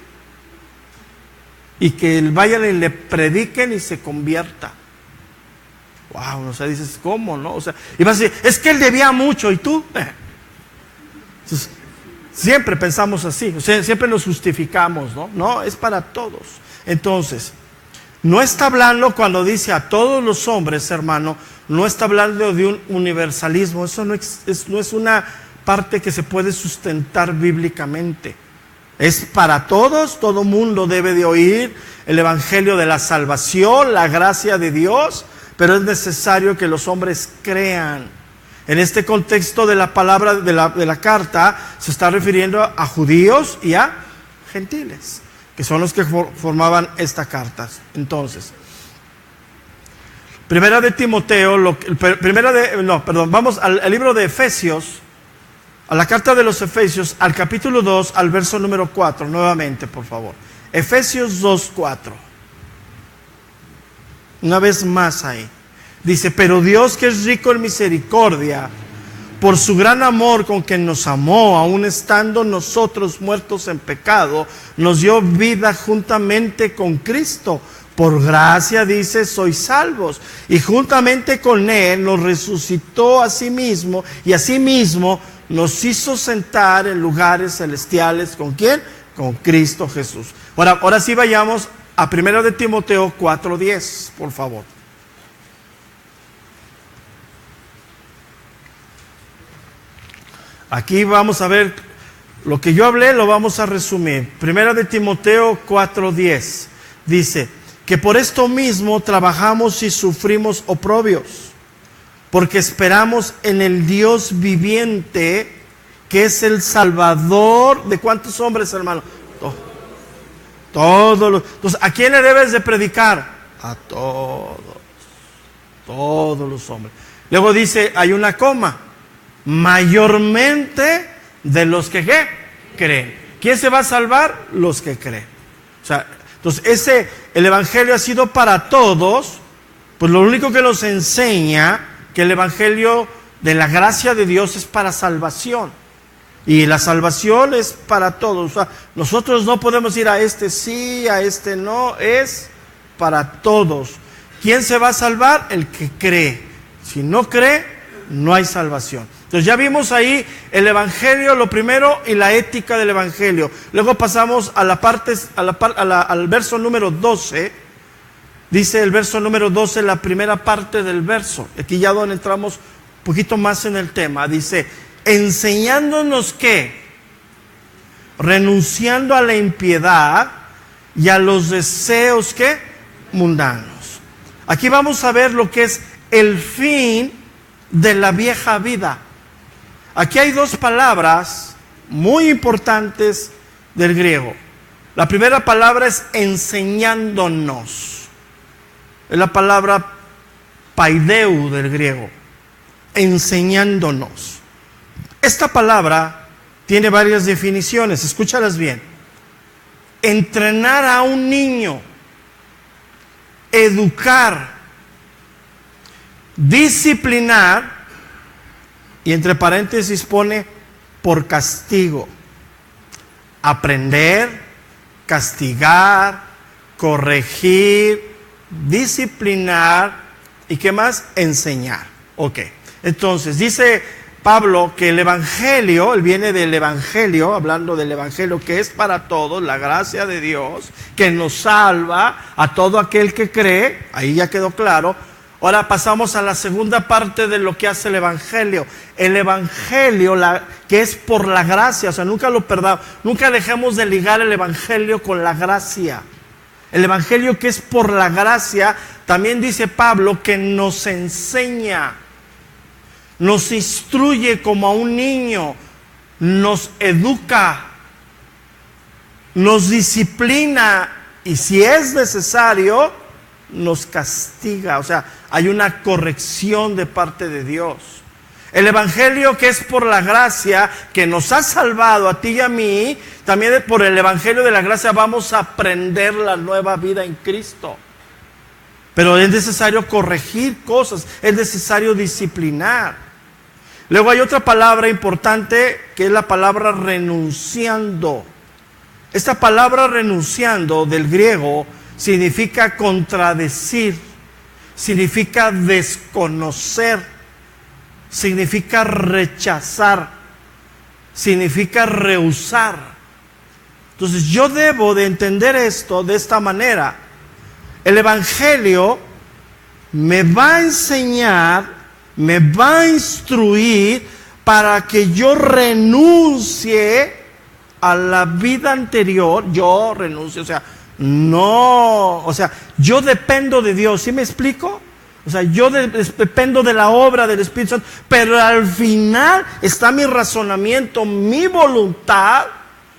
y que vayan y le prediquen y se convierta. Wow, o sea, dices, ¿cómo, no? O sea, y vas a decir, es que él debía mucho, ¿y tú? Entonces, siempre pensamos así, o sea, siempre nos justificamos, ¿no? No, es para todos. Entonces, no está hablando, cuando dice a todos los hombres, hermano, no está hablando de un universalismo. Eso no es una parte que se puede sustentar bíblicamente. Es para todos, todo mundo debe de oír el evangelio de la salvación, la gracia de Dios, pero es necesario que los hombres crean. En este contexto de la palabra de la carta se está refiriendo a judíos y a gentiles, que son los que formaban esta carta. Entonces, vamos al libro de Efesios, a la carta de los Efesios, al capítulo 2, al verso número 4, nuevamente, por favor. Efesios 2, 4. Una vez más ahí. Dice: pero Dios, que es rico en misericordia, por su gran amor con que nos amó, aun estando nosotros muertos en pecado, nos dio vida juntamente con Cristo. Por gracia, dice, sois salvos. Y juntamente con Él nos resucitó a sí mismo, y a sí mismo nos hizo sentar en lugares celestiales. ¿Con quién? Con Cristo Jesús. Ahora sí vayamos a 1 Timoteo 4:10, por favor. Aquí vamos a ver lo que yo hablé, lo vamos a resumir. 1 Timoteo 4:10 dice que por esto mismo trabajamos y sufrimos oprobios, porque esperamos en el Dios viviente, que es el Salvador de ¿cuántos hombres, hermano? Todos. Entonces, ¿a quién le debes de predicar? A todos los hombres. Luego dice, hay una coma, mayormente de los que ¿qué? Creen. ¿Quién se va a salvar? Los que creen. O sea, entonces el evangelio ha sido para todos. Pues lo único que nos enseña que el evangelio de la gracia de Dios es para salvación. Y la salvación es para todos. O sea, nosotros no podemos ir a este sí, a este no. Es para todos. ¿Quién se va a salvar? El que cree. Si no cree, no hay salvación. Entonces ya vimos ahí el evangelio, lo primero, y la ética del evangelio. Luego pasamos a al verso número 12. Dice el verso número 12, la primera parte del verso. Aquí ya donde entramos un poquito más en el tema. Dice, enseñándonos que, renunciando a la impiedad y a los deseos ¿qué? Mundanos. Aquí vamos a ver lo que es el fin de la vieja vida. Aquí hay dos palabras muy importantes del griego. La primera palabra es enseñándonos. Es la palabra paideu del griego. Enseñándonos. Esta palabra tiene varias definiciones, escúchalas bien. Entrenar a un niño, educar, disciplinar, y entre paréntesis pone por castigo. Aprender, castigar, corregir, disciplinar, ¿y qué más? Enseñar. Ok, entonces dice Pablo que el evangelio, él viene del evangelio, hablando del evangelio que es para todos, la gracia de Dios, que nos salva a todo aquel que cree, ahí ya quedó claro. Ahora pasamos a la segunda parte de lo que hace el evangelio. El evangelio, que es por la gracia, o sea, nunca lo perdamos, nunca dejemos de ligar el evangelio con la gracia. El evangelio que es por la gracia, también dice Pablo que nos enseña, nos instruye como a un niño, nos educa, nos disciplina y si es necesario, nos castiga. O sea, hay una corrección de parte de Dios. El evangelio que es por la gracia, que nos ha salvado a ti y a mí, también por el evangelio de la gracia vamos a aprender la nueva vida en Cristo. Pero es necesario corregir cosas, es necesario disciplinar. Luego hay otra palabra importante que es la palabra renunciando. Esta palabra renunciando del griego significa contradecir, significa desconocer, significa rechazar, significa rehusar. Entonces yo debo de entender esto de esta manera. El evangelio me va a enseñar, me va a instruir para que yo renuncie a la vida anterior. Yo renuncio, o sea, no, o sea, yo dependo de Dios, ¿sí me explico? O sea, yo dependo de la obra del Espíritu Santo, pero al final está mi razonamiento, mi voluntad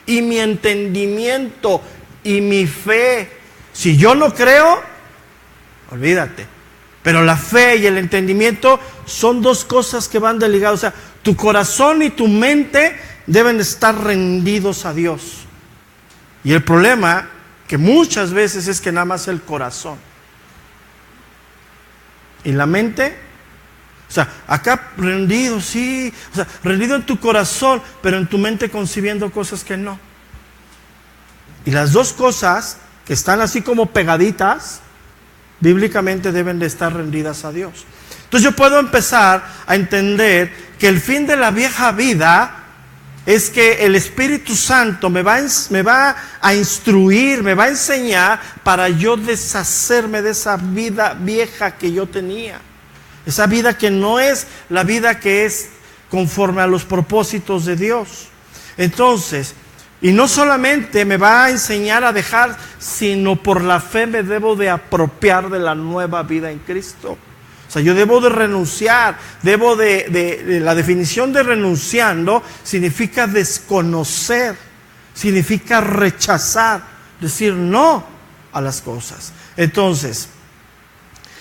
y mi entendimiento y mi fe. Si yo no creo, olvídate. Pero la fe y el entendimiento son dos cosas que van de ligadas. O sea, tu corazón y tu mente deben estar rendidos a Dios. Y el problema que muchas veces es que nada más el corazón. Y la mente, o sea, acá rendido, sí, o sea, rendido en tu corazón, pero en tu mente concibiendo cosas que no. Y las dos cosas que están así como pegaditas, bíblicamente deben de estar rendidas a Dios. Entonces yo puedo empezar a entender que el fin de la vieja vida es que el Espíritu Santo me va a instruir, me va a enseñar para yo deshacerme de esa vida vieja que yo tenía. Esa vida que no es la vida que es conforme a los propósitos de Dios. Entonces, y no solamente me va a enseñar a dejar, sino por la fe me debo de apropiar de la nueva vida en Cristo. O sea, yo debo de renunciar, la definición de renunciando significa desconocer, significa rechazar, decir no a las cosas. Entonces,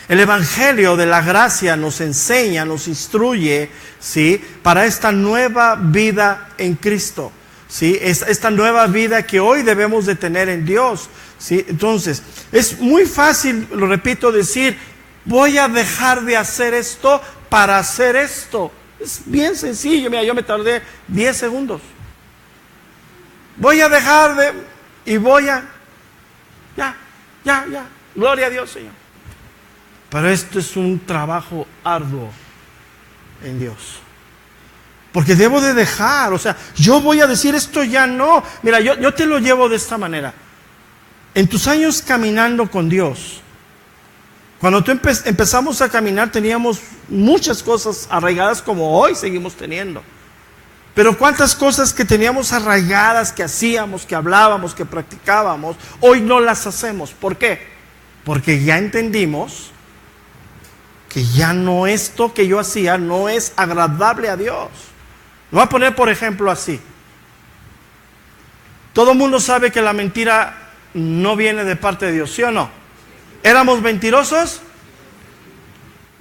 el evangelio de la gracia nos enseña, nos instruye, ¿sí?, para esta nueva vida en Cristo, ¿sí?, esta nueva vida que hoy debemos de tener en Dios, ¿sí? Entonces, es muy fácil, lo repito, decir voy a dejar de hacer esto para hacer esto. Es bien sencillo. Mira, yo me tardé 10 segundos. Voy a dejar de... Y voy a... Ya. Gloria a Dios, Señor. Pero esto es un trabajo arduo en Dios. Porque debo de dejar. O sea, yo voy a decir esto ya no. Mira, yo te lo llevo de esta manera. En tus años caminando con Dios, cuando tú empezamos a caminar teníamos muchas cosas arraigadas como hoy seguimos teniendo. Pero cuántas cosas que teníamos arraigadas, que hacíamos, que hablábamos, que practicábamos, hoy no las hacemos. ¿Por qué? Porque ya entendimos que ya no, esto que yo hacía no es agradable a Dios. Lo voy a poner por ejemplo así. Todo el mundo sabe que la mentira no viene de parte de Dios, ¿sí o no? ¿Éramos mentirosos?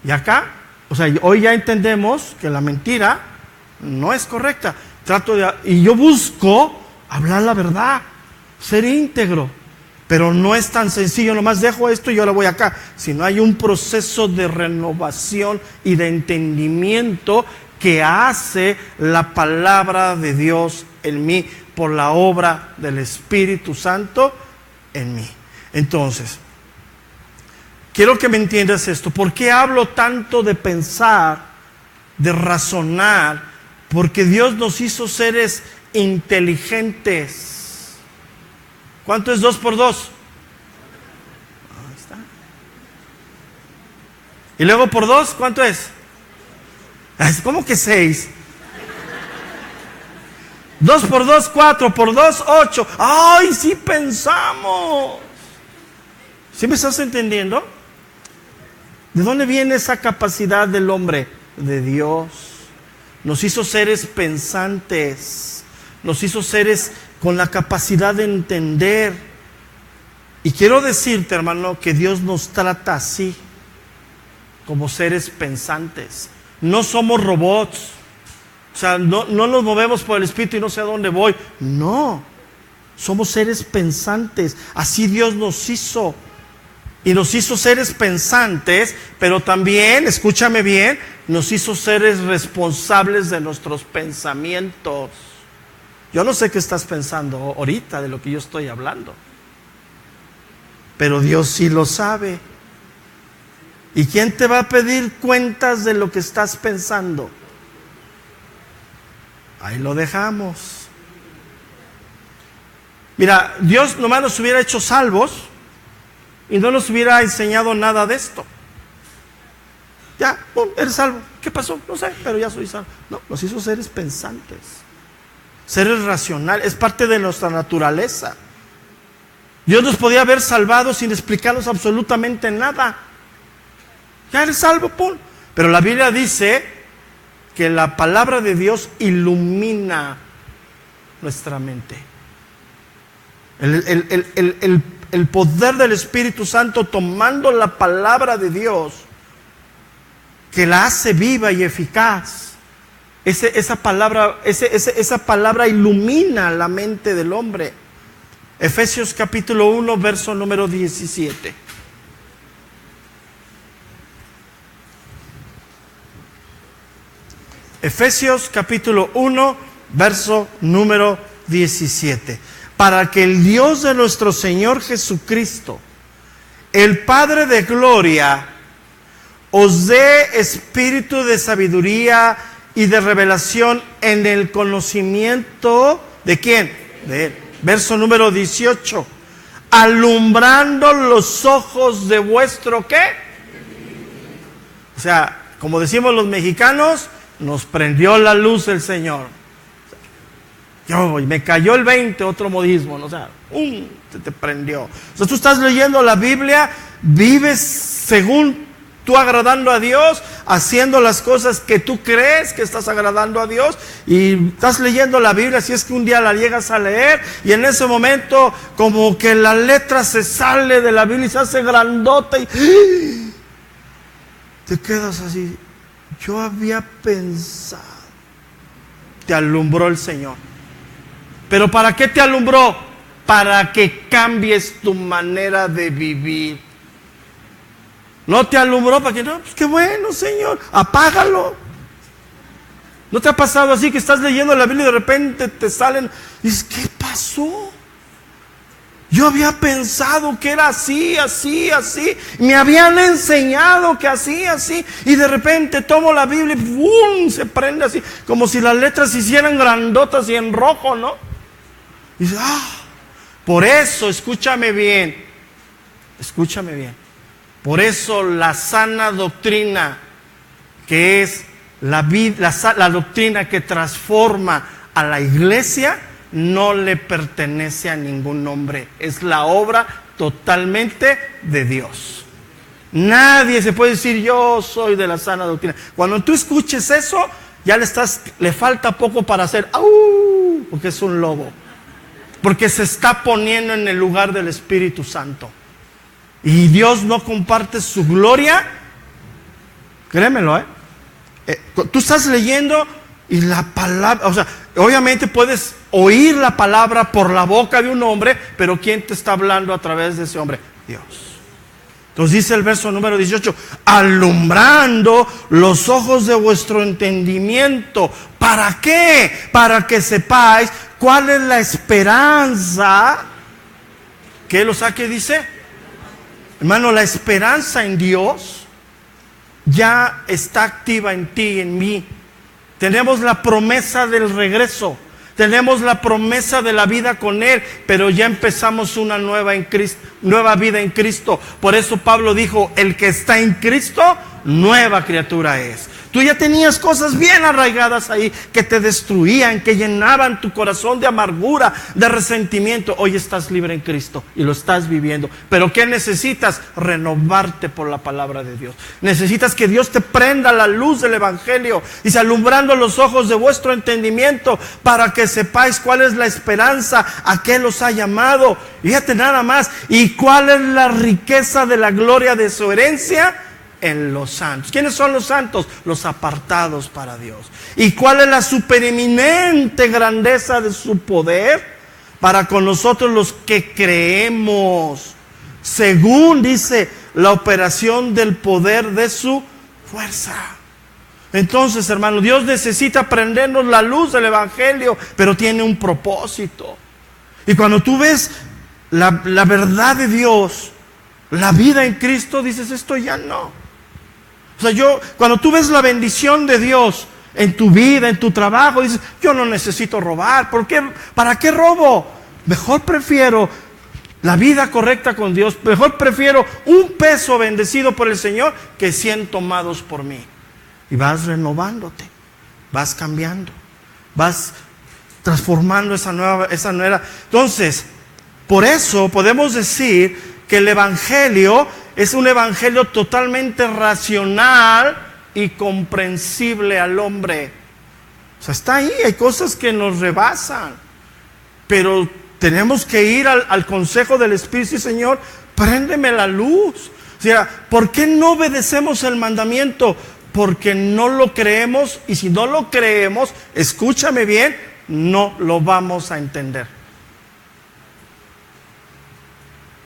Y acá, o sea, hoy ya entendemos que la mentira no es correcta. Y yo busco hablar la verdad, ser íntegro. Pero no es tan sencillo, nomás dejo esto y ahora voy acá. Sino hay un proceso de renovación y de entendimiento que hace la palabra de Dios en mí por la obra del Espíritu Santo en mí. Entonces, quiero que me entiendas esto. ¿Por qué hablo tanto de pensar, de razonar? Porque Dios nos hizo seres inteligentes. ¿Cuánto es 2 por 2? Ahí está. Y luego por 2, ¿cuánto es? ¿Cómo que 6? 2 por 2, 4 por 2, 8. ¡Ay, sí pensamos! ¿Sí me estás entendiendo? ¿De dónde viene esa capacidad del hombre? De Dios. Nos hizo seres pensantes. Nos hizo seres con la capacidad de entender. Y quiero decirte, hermano, que Dios nos trata así, como seres pensantes. No somos robots. O sea, no nos movemos por el Espíritu y no sé a dónde voy. No, somos seres pensantes. Así Dios nos hizo. Y nos hizo seres pensantes, pero también, escúchame bien, nos hizo seres responsables de nuestros pensamientos. Yo no sé qué estás pensando ahorita de lo que yo estoy hablando, pero Dios sí lo sabe. ¿Y quién te va a pedir cuentas de lo que estás pensando? Ahí lo dejamos. Mira, Dios nomás nos hubiera hecho salvos y no nos hubiera enseñado nada de esto. Ya, eres salvo. ¿Qué pasó? No sé, pero ya soy salvo. No, nos hizo seres pensantes, seres racionales. Es parte de nuestra naturaleza. Dios nos podía haber salvado sin explicarnos absolutamente nada. Ya eres salvo, pum. Pero la Biblia dice que la palabra de Dios ilumina nuestra mente. El poder del Espíritu Santo tomando la palabra de Dios, que la hace viva y eficaz. Esa palabra ilumina la mente del hombre. Efesios capítulo 1, verso número 17. Efesios capítulo 1, verso número 17. Para que el Dios de nuestro Señor Jesucristo, el Padre de gloria, os dé espíritu de sabiduría y de revelación en el conocimiento ¿de quién? De Él. Verso número 18. Alumbrando los ojos de vuestro ¿qué? O sea, como decimos los mexicanos, nos prendió la luz el Señor. Me cayó el 20, otro modismo, ¿no? O sea, te prendió. O sea, tú estás leyendo la Biblia, vives según tú agradando a Dios, haciendo las cosas que tú crees que estás agradando a Dios, y estás leyendo la Biblia, si es que un día la llegas a leer, y en ese momento como que la letra se sale de la Biblia y se hace grandota y te quedas así. Yo había pensado. Te alumbró el Señor. ¿Pero para qué te alumbró? Para que cambies tu manera de vivir. No te alumbró para que, no, pues qué bueno, Señor, apágalo. ¿No te ha pasado así que estás leyendo la Biblia y de repente te salen y dices, ¿qué pasó? Yo había pensado que era así, así, así. Me habían enseñado que así, así. Y de repente tomo la Biblia y ¡bum! Se prende así, como si las letras se hicieran grandotas y en rojo, ¿no? Y dices, por eso, escúchame bien. Por eso la sana doctrina, que es la doctrina que transforma a la iglesia no le pertenece a ningún hombre. Es la obra totalmente de Dios. Nadie se puede decir yo soy de la sana doctrina. Cuando tú escuches eso, ya le falta poco para hacer ¡au! Porque es un lobo. Porque se está poniendo en el lugar del Espíritu Santo. Y Dios no comparte su gloria. Créemelo, tú estás leyendo y la palabra, o sea, obviamente puedes oír la palabra por la boca de un hombre, pero ¿quién te está hablando a través de ese hombre? Dios. Entonces dice el verso número 18, alumbrando los ojos de vuestro entendimiento. ¿Para qué? Para que sepáis cuál es la esperanza. ¿Qué lo saque? Dice, hermano, la esperanza en Dios ya está activa en ti y en mí. Tenemos la promesa del regreso. Tenemos la promesa de la vida con Él, pero ya empezamos una nueva vida en Cristo. Por eso Pablo dijo, el que está en Cristo, nueva criatura es. Tú ya tenías cosas bien arraigadas ahí que te destruían, que llenaban tu corazón de amargura, de resentimiento. Hoy estás libre en Cristo y lo estás viviendo. Pero ¿qué necesitas? Renovarte por la palabra de Dios. Necesitas que Dios te prenda la luz del Evangelio. Dice, alumbrando los ojos de vuestro entendimiento para que sepáis cuál es la esperanza a que los ha llamado. Fíjate nada más. ¿Y cuál es la riqueza de la gloria de su herencia? En los santos. ¿Quiénes son los santos? Los apartados para Dios. ¿Y cuál es la supereminente grandeza de su poder? Para con nosotros los que creemos, según dice la operación del poder de su fuerza. Entonces, hermano, Dios necesita prendernos la luz del Evangelio, pero tiene un propósito. Y cuando tú ves la verdad de Dios, la vida en Cristo, dices, esto ya no. O sea, cuando tú ves la bendición de Dios en tu vida, en tu trabajo, dices, yo no necesito robar. ¿Por qué? ¿Para qué robo? Mejor prefiero la vida correcta con Dios. Mejor prefiero un peso bendecido por el Señor que 100 tomados por mí. Y vas renovándote, vas cambiando, vas transformando esa nueva. Entonces, por eso podemos decir que el Evangelio es un evangelio totalmente racional y comprensible al hombre. O sea, está ahí, hay cosas que nos rebasan, pero tenemos que ir al consejo del Espíritu y Señor, préndeme la luz. O sea, ¿por qué no obedecemos el mandamiento? Porque no lo creemos, y si no lo creemos, escúchame bien, no lo vamos a entender.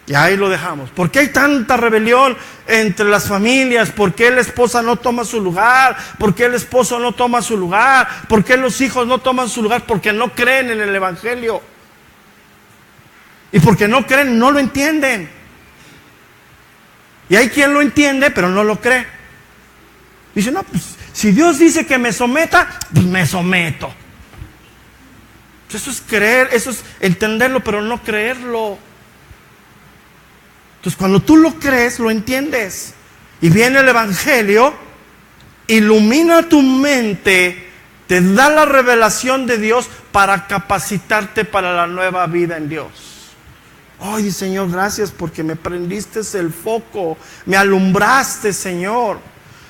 Y ahí lo dejamos. ¿Por qué hay tanta rebelión entre las familias? ¿Por qué la esposa no toma su lugar? ¿Por qué el esposo no toma su lugar? ¿Por qué los hijos no toman su lugar? Porque no creen en el Evangelio. Y porque no creen, no lo entienden. Y hay quien lo entiende, pero no lo cree. Dice, no, pues si Dios dice que me someta, pues me someto. Eso es creer, eso es entenderlo, pero no creerlo. Entonces, cuando tú lo crees, lo entiendes. Y viene el Evangelio, ilumina tu mente, te da la revelación de Dios para capacitarte para la nueva vida en Dios. Ay, Señor, gracias porque me prendiste el foco, me alumbraste, Señor.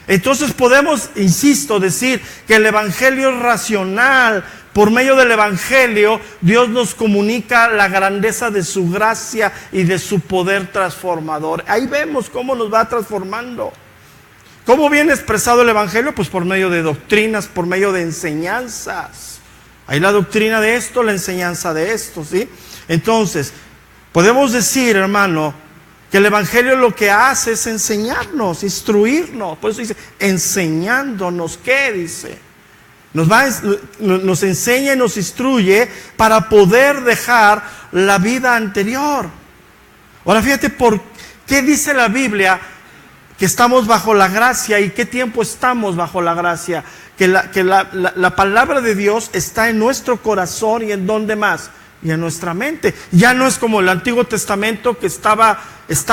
Entonces podemos, insisto, decir que el Evangelio es racional. Por medio del Evangelio, Dios nos comunica la grandeza de su gracia y de su poder transformador. Ahí vemos cómo nos va transformando. ¿Cómo viene expresado el Evangelio? Pues por medio de doctrinas, por medio de enseñanzas. Hay la doctrina de esto, la enseñanza de esto, ¿sí? Entonces, podemos decir, hermano, que el Evangelio lo que hace es enseñarnos, instruirnos. Por eso dice, enseñándonos, ¿qué dice? Nos enseña y nos instruye para poder dejar la vida anterior. Ahora fíjate, ¿por qué dice la Biblia que estamos bajo la gracia y qué tiempo estamos bajo la gracia? Que la palabra de Dios está en nuestro corazón y en dónde más, y en nuestra mente. Ya no es como el Antiguo Testamento que estaba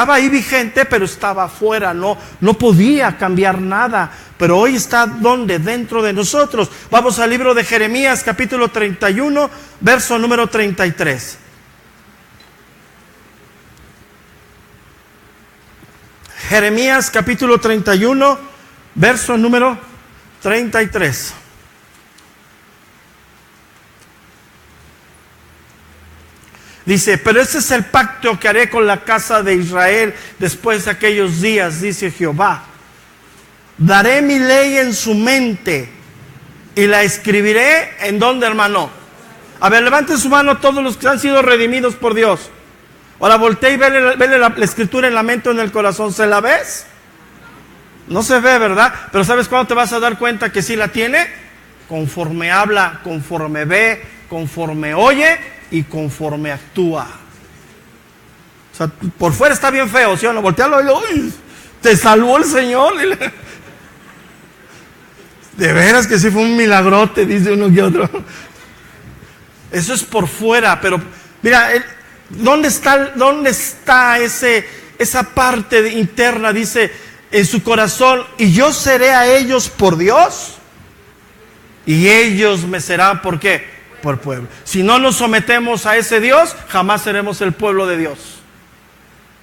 ahí vigente, pero estaba afuera, no podía cambiar nada. Pero hoy está donde, dentro de nosotros. Vamos al libro de Jeremías, capítulo 31, verso número 33. Jeremías, capítulo 31, verso número 33. Dice: pero este es el pacto que haré con la casa de Israel después de aquellos días, dice Jehová. Daré mi ley en su mente y la escribiré ¿en dónde, hermano? A ver, levanten su mano todos los que han sido redimidos por Dios. Ahora voltea y vele la escritura en la mente o en el corazón. ¿Se la ves? No se ve, ¿verdad? Pero ¿sabes cuándo te vas a dar cuenta que sí la tiene? Conforme habla, conforme ve, conforme oye y conforme actúa. O sea, por fuera está bien feo, ¿sí o no? Voltealo y ¡uy! Te salvó el Señor. De veras que sí fue un milagrote, dice uno que otro. Eso es por fuera, pero mira, ¿dónde está esa parte interna? Dice en su corazón: y yo seré a ellos por Dios, y ellos me serán, ¿por qué? Por pueblo. Si no nos sometemos a ese Dios, jamás seremos el pueblo de Dios.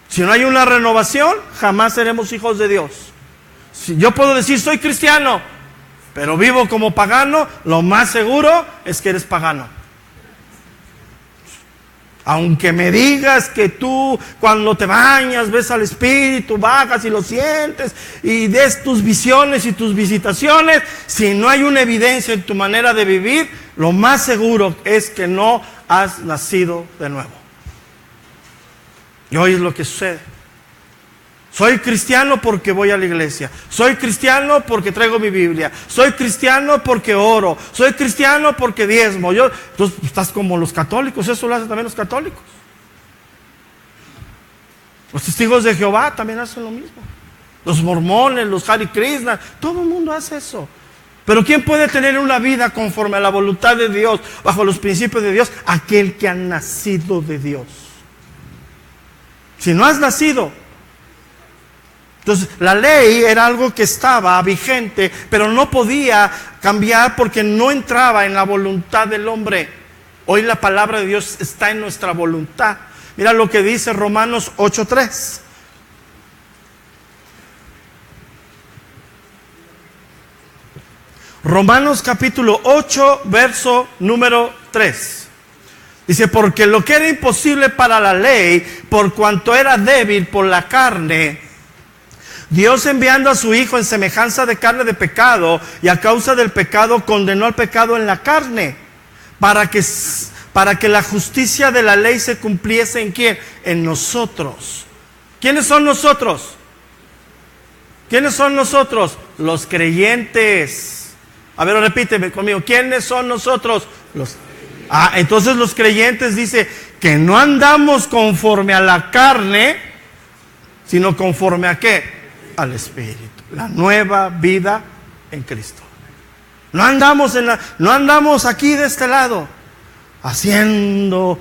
Si no hay una renovación, jamás seremos hijos de Dios. Si yo puedo decir soy cristiano, pero vivo como pagano, lo más seguro es que eres pagano. Aunque me digas que tú cuando te bañas ves al Espíritu, bajas y lo sientes y des tus visiones y tus visitaciones, si no hay una evidencia en tu manera de vivir, lo más seguro es que no has nacido de nuevo. Y hoy es lo que sucede. Soy cristiano porque voy a la iglesia. Soy cristiano porque traigo mi Biblia. Soy cristiano porque oro. Soy cristiano porque diezmo. Entonces estás como los católicos. Eso lo hacen también los católicos. Los testigos de Jehová también hacen lo mismo. Los mormones, los Hare Krishna, todo el mundo hace eso. Pero ¿quién puede tener una vida conforme a la voluntad de Dios, bajo los principios de Dios? Aquel que ha nacido de Dios. Si no has nacido, entonces la ley era algo que estaba vigente, pero no podía cambiar porque no entraba en la voluntad del hombre. Hoy la palabra de Dios está en nuestra voluntad. Mira lo que dice Romanos 8:3. Romanos capítulo 8, verso número 3. Dice: porque lo que era imposible para la ley, por cuanto era débil por la carne, Dios, enviando a su Hijo en semejanza de carne de pecado, y a causa del pecado condenó al pecado en la carne, para que la justicia de la ley se cumpliese ¿en quién? En nosotros. ¿Quiénes son nosotros? ¿Quiénes son nosotros? Los creyentes. A ver, repíteme conmigo. ¿Quiénes son nosotros? Entonces los creyentes dice que no andamos conforme a la carne, sino conforme a ¿qué? Al Espíritu. La nueva vida en Cristo. No andamos aquí de este lado haciendo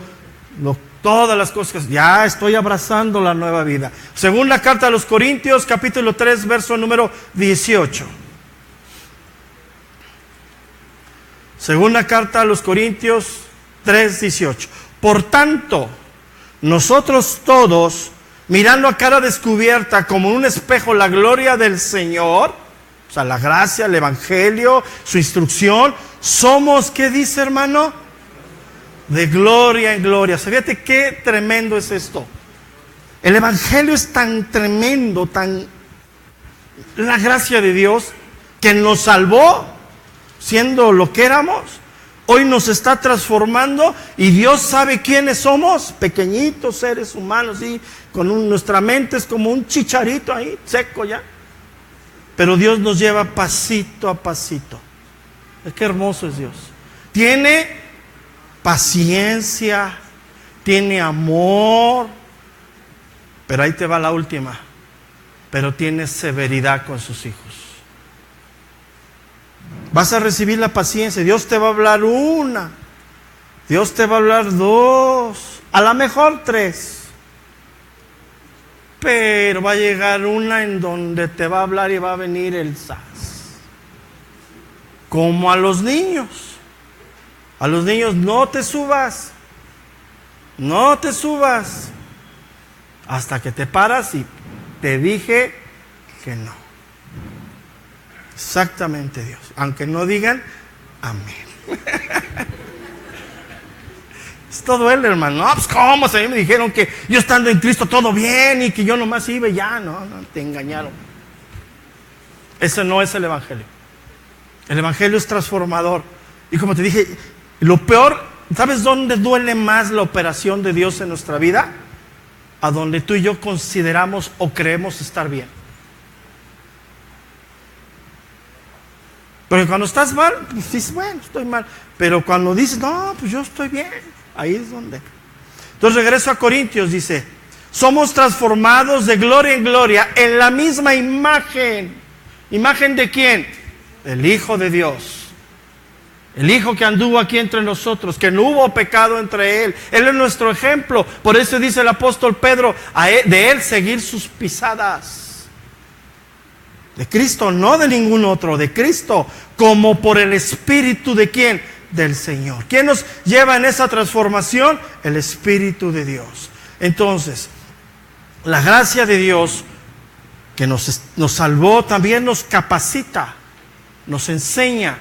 todas las cosas. Ya estoy abrazando la nueva vida. Segunda carta a los Corintios, capítulo 3, verso número 18. Segunda carta a los Corintios 3:18. Por tanto, nosotros todos, mirando a cara descubierta como en un espejo la gloria del Señor, o sea, la gracia, el Evangelio, su instrucción, somos, ¿qué dice, hermano? De gloria en gloria. Fíjate qué tremendo es esto. El Evangelio es tan tremendo, tan la gracia de Dios, que nos salvó siendo lo que éramos, hoy nos está transformando y Dios sabe quiénes somos, pequeñitos seres humanos, ¿sí? Nuestra mente es como un chicharito ahí, seco ya, pero Dios nos lleva pasito a pasito. Qué hermoso es Dios. Tiene paciencia, tiene amor, pero ahí te va la última, pero tiene severidad con sus hijos. Vas a recibir la paciencia. Dios te va a hablar 1, Dios te va a hablar 2, a lo mejor 3. Pero va a llegar una en donde te va a hablar y va a venir el sas. Como a los niños. A los niños, no te subas. No te subas. Hasta que te paras y te dije que no. Exactamente, Dios. Aunque no digan amén. Esto duele, hermano. No, pues cómo, a mí me dijeron que yo estando en Cristo todo bien y que yo nomás iba y ya. No, te engañaron. Ese no es el Evangelio. El Evangelio es transformador. Y como te dije, lo peor, ¿sabes dónde duele más la operación de Dios en nuestra vida? A donde tú y yo consideramos o creemos estar bien. Porque cuando estás mal, pues dices, bueno, estoy mal. Pero cuando dices, no, pues yo estoy bien, ahí es donde. Entonces regreso a Corintios, dice, somos transformados de gloria en gloria en la misma imagen. ¿Imagen de quién? El Hijo de Dios. El Hijo que anduvo aquí entre nosotros, que no hubo pecado entre Él. Él es nuestro ejemplo. Por eso dice el apóstol Pedro, de Él seguir sus pisadas. De Cristo, no de ningún otro, de Cristo, como por el Espíritu de ¿quién? Del Señor. ¿Quién nos lleva en esa transformación? El Espíritu de Dios. Entonces, la gracia de Dios que nos salvó también nos capacita, nos enseña,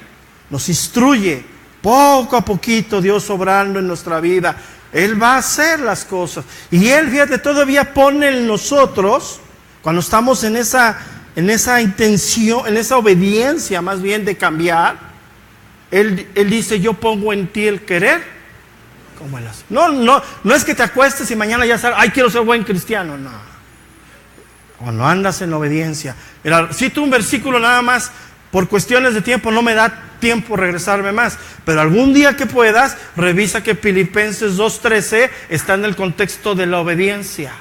nos instruye. Poco a poquito Dios obrando en nuestra vida. Él va a hacer las cosas. Y Él, fíjate, todavía pone en nosotros, cuando estamos en esa intención, en esa obediencia más bien de cambiar, Él dice, yo pongo en ti el querer como el hacer. No es que te acuestes y mañana ya sabes, ay, quiero ser buen cristiano, no. Cuando andas en obediencia. Mira, cito un versículo nada más, por cuestiones de tiempo no me da tiempo regresarme más, pero algún día que puedas, revisa que Filipenses 2:13 está en el contexto de la obediencia.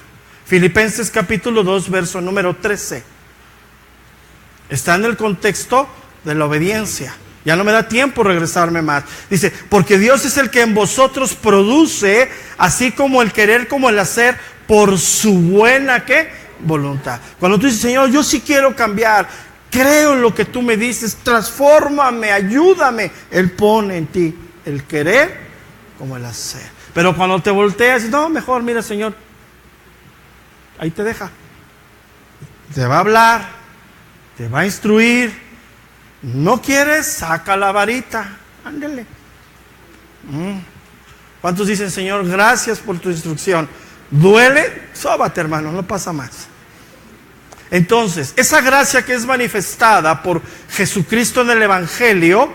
Filipenses capítulo 2, verso número 13. Está en el contexto de la obediencia. Ya no me da tiempo regresarme más. Dice, porque Dios es el que en vosotros produce, así como el querer como el hacer, por su buena, ¿qué? Voluntad. Cuando tú dices, Señor, yo sí quiero cambiar, creo en lo que tú me dices, transfórmame, ayúdame. Él pone en ti el querer como el hacer. Pero cuando te volteas, no, mejor, mira, Señor, ahí te deja. Te va a hablar, te va a instruir. ¿No quieres? Saca la varita. Ándale. ¿Cuántos dicen, Señor, gracias por tu instrucción? ¿Duele? Sóbate, hermano, no pasa más. Entonces, esa gracia que es manifestada por Jesucristo en el Evangelio,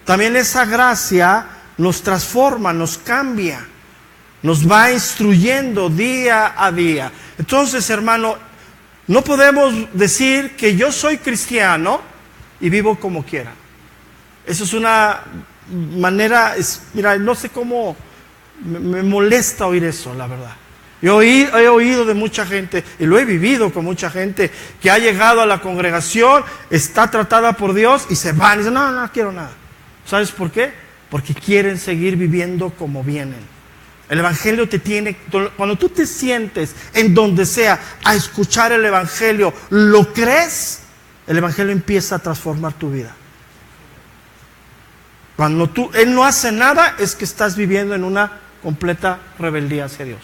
también esa gracia nos transforma, nos cambia, nos va instruyendo día a día. Entonces, hermano, no podemos decir que yo soy cristiano y vivo como quiera. Eso es una manera, mira, no sé cómo, me molesta oír eso, la verdad. Yo he oído de mucha gente, y lo he vivido con mucha gente, que ha llegado a la congregación, está tratada por Dios, y se van, y dicen, no quiero nada. ¿Sabes por qué? Porque quieren seguir viviendo como vienen. El Evangelio te tiene, cuando tú te sientes en donde sea a escuchar el Evangelio, ¿lo crees? El Evangelio empieza a transformar tu vida. Cuando Él no hace nada, es que estás viviendo en una completa rebeldía hacia Dios.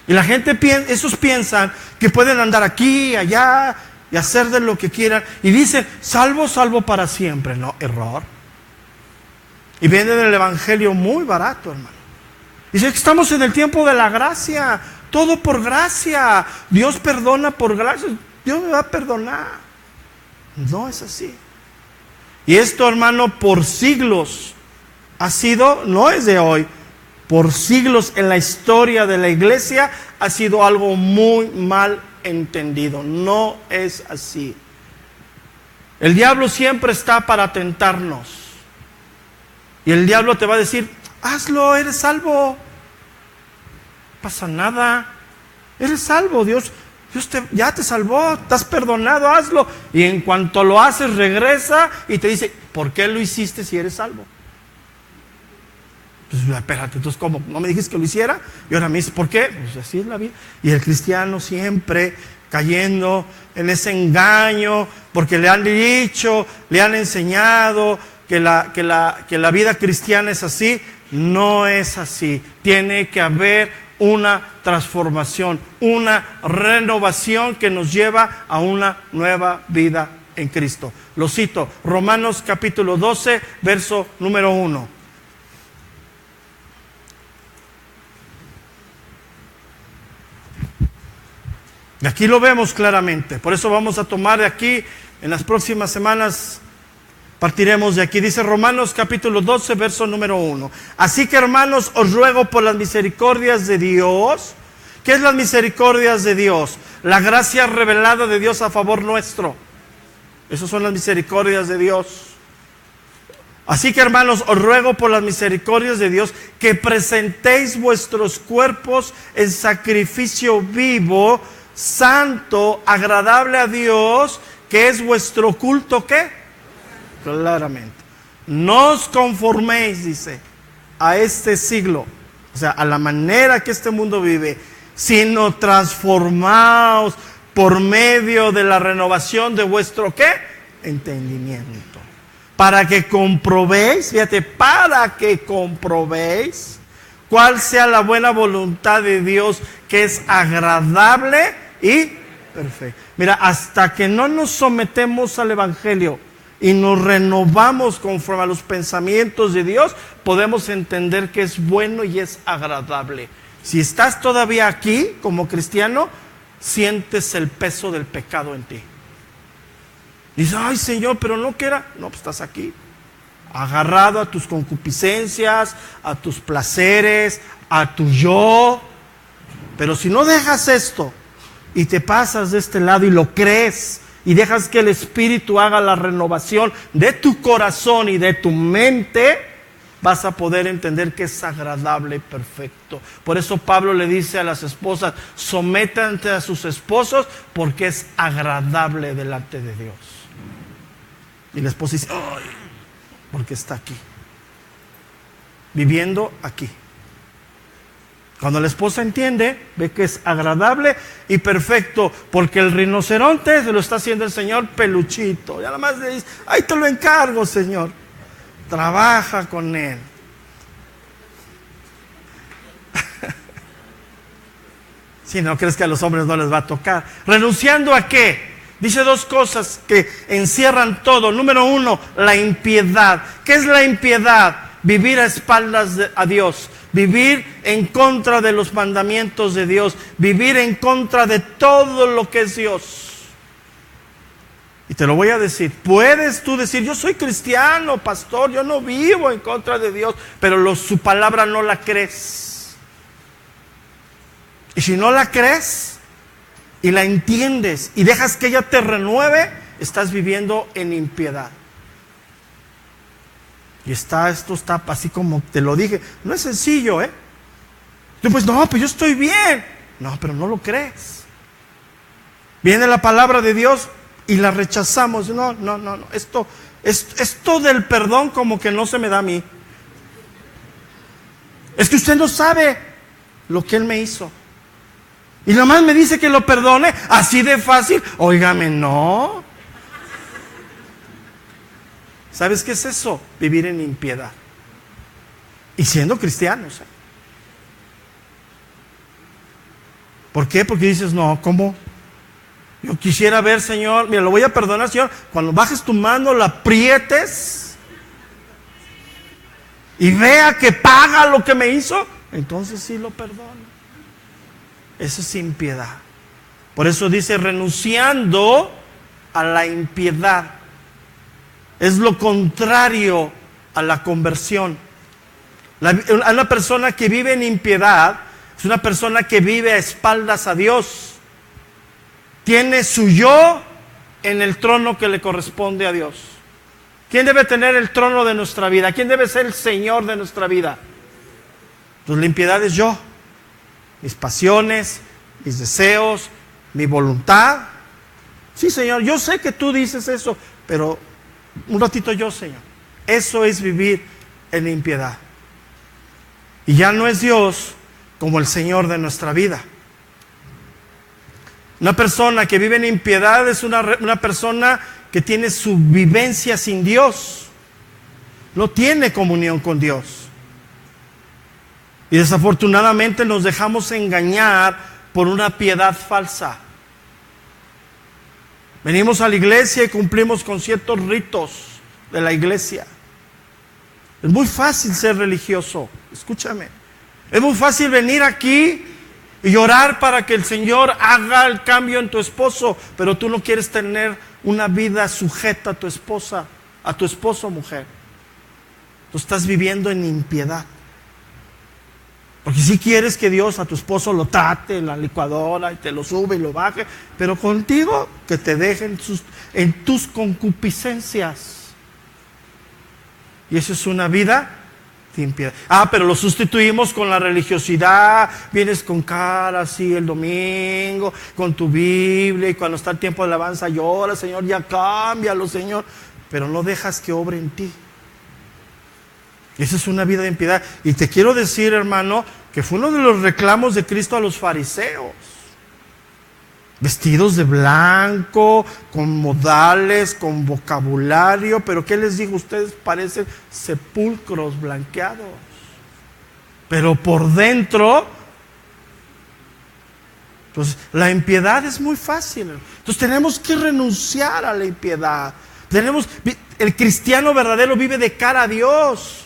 Y la gente, esos piensan que pueden andar aquí, allá, y hacer de lo que quieran. Y dicen, salvo para siempre. No, error. Y venden el Evangelio muy barato, hermano. Dicen que estamos en el tiempo de la gracia. Todo por gracia. Dios perdona por gracia. Dios me va a perdonar. No es así. Y esto, hermano, por siglos ha sido, no es de hoy, por siglos en la historia de la iglesia ha sido algo muy mal entendido. No es así. El diablo siempre está para tentarnos. Y el diablo te va a decir, hazlo, eres salvo. No pasa nada. Eres salvo, Dios ya te salvó, estás perdonado, hazlo. Y en cuanto lo haces, regresa y te dice, ¿por qué lo hiciste si eres salvo? Pues espérate, entonces ¿cómo? ¿No me dijiste que lo hiciera? Y ahora me dices, ¿por qué? Pues así es la vida. Y el cristiano siempre cayendo en ese engaño, porque le han dicho, le han enseñado que la vida cristiana es así. No es así. Tiene que haber una transformación, una renovación que nos lleva a una nueva vida en Cristo. Lo cito, Romanos capítulo 12, verso número 1. Y aquí lo vemos claramente. Por eso vamos a tomar de aquí, en las próximas semanas partiremos de aquí. Dice Romanos capítulo 12, verso número 1. Así que, hermanos, os ruego por las misericordias de Dios. ¿Qué es las misericordias de Dios? La gracia revelada de Dios a favor nuestro. Esas son las misericordias de Dios. Así que, hermanos, os ruego por las misericordias de Dios que presentéis vuestros cuerpos en sacrificio vivo, santo, agradable a Dios, que es vuestro culto, ¿qué? Claramente. No os conforméis, dice, a este siglo, o sea, a la manera que este mundo vive, sino transformaos por medio de la renovación de vuestro, ¿qué? Entendimiento. Para que comprobéis, fíjate, para que comprobéis cuál sea la buena voluntad de Dios, que es agradable y perfecto. Mira, hasta que no nos sometemos al Evangelio y nos renovamos conforme a los pensamientos de Dios, podemos entender que es bueno y es agradable. Si estás todavía aquí como cristiano, sientes el peso del pecado en ti. Dices, ay Señor, pero no quiera. No, pues estás aquí, agarrado a tus concupiscencias, a tus placeres, a tu yo. Pero si no dejas esto y te pasas de este lado y lo crees y dejas que el Espíritu haga la renovación de tu corazón y de tu mente, vas a poder entender que es agradable y perfecto. Por eso Pablo le dice a las esposas, sométanse a sus esposos porque es agradable delante de Dios. Y la esposa dice, ay, porque está aquí, viviendo aquí. Cuando la esposa entiende, ve que es agradable y perfecto, porque el rinoceronte se lo está haciendo el Señor peluchito. Y nada más le dice, ahí te lo encargo, Señor. Trabaja con él. Si no crees que a los hombres no les va a tocar. ¿Renunciando a qué? Dice dos cosas que encierran todo. Número uno, la impiedad. ¿Qué es la impiedad? Vivir a espaldas a Dios. Vivir en contra de los mandamientos de Dios. Vivir en contra de todo lo que es Dios. Y te lo voy a decir. Puedes tú decir, yo soy cristiano, pastor, yo no vivo en contra de Dios, pero su palabra no la crees. Y si no la crees y la entiendes y dejas que ella te renueve, estás viviendo en impiedad. Y esto está así como te lo dije. No es sencillo, ¿eh? Tú pues, no, pues yo estoy bien. No, pero no lo crees. Viene la palabra de Dios y la rechazamos. No. Esto del perdón como que no se me da a mí. Es que usted no sabe lo que Él me hizo. Y nomás me dice que lo perdone, así de fácil. Óigame, no. ¿Sabes qué es eso? Vivir en impiedad. Y siendo cristianos. ¿Por qué? Porque dices, no, ¿cómo? Yo quisiera ver, Señor, mira, lo voy a perdonar, Señor. Cuando bajes tu mano, la aprietes y vea que paga lo que me hizo, entonces sí lo perdono. Eso es impiedad. Por eso dice, renunciando a la impiedad. Es lo contrario a la conversión. Una persona que vive en impiedad es una persona que vive a espaldas a Dios. Tiene su yo en el trono que le corresponde a Dios. ¿Quién debe tener el trono de nuestra vida? ¿Quién debe ser el Señor de nuestra vida? Pues la impiedad es yo. Mis pasiones, mis deseos, mi voluntad. Sí, Señor, yo sé que tú dices eso, pero un ratito yo, Señor. Eso es vivir en impiedad. Y ya no es Dios como el Señor de nuestra vida. Una persona que vive en impiedad es una persona que tiene su vivencia sin Dios. No tiene comunión con Dios. Y desafortunadamente nos dejamos engañar por una piedad falsa. Venimos a la iglesia y cumplimos con ciertos ritos de la iglesia. Es muy fácil ser religioso, escúchame. Es muy fácil venir aquí y orar para que el Señor haga el cambio en tu esposo, pero tú no quieres tener una vida sujeta a tu esposa, a tu esposo, mujer. Tú estás viviendo en impiedad. Porque si quieres que Dios a tu esposo lo trate en la licuadora y te lo sube y lo baje, pero contigo que te dejen en tus concupiscencias. Y eso es una vida de impiedad. Pero lo sustituimos con la religiosidad. Vienes con cara así el domingo, con tu Biblia, y cuando está el tiempo de alabanza llora, Señor, ya cámbialo, Señor. Pero no dejas que obre en ti. Esa es una vida de impiedad. Y te quiero decir, hermano, que fue uno de los reclamos de Cristo a los fariseos. Vestidos de blanco, con modales, con vocabulario, pero ¿qué les digo? Ustedes parecen sepulcros blanqueados. Pero por dentro, pues la impiedad es muy fácil. Entonces tenemos que renunciar a la impiedad. El cristiano verdadero vive de cara a Dios,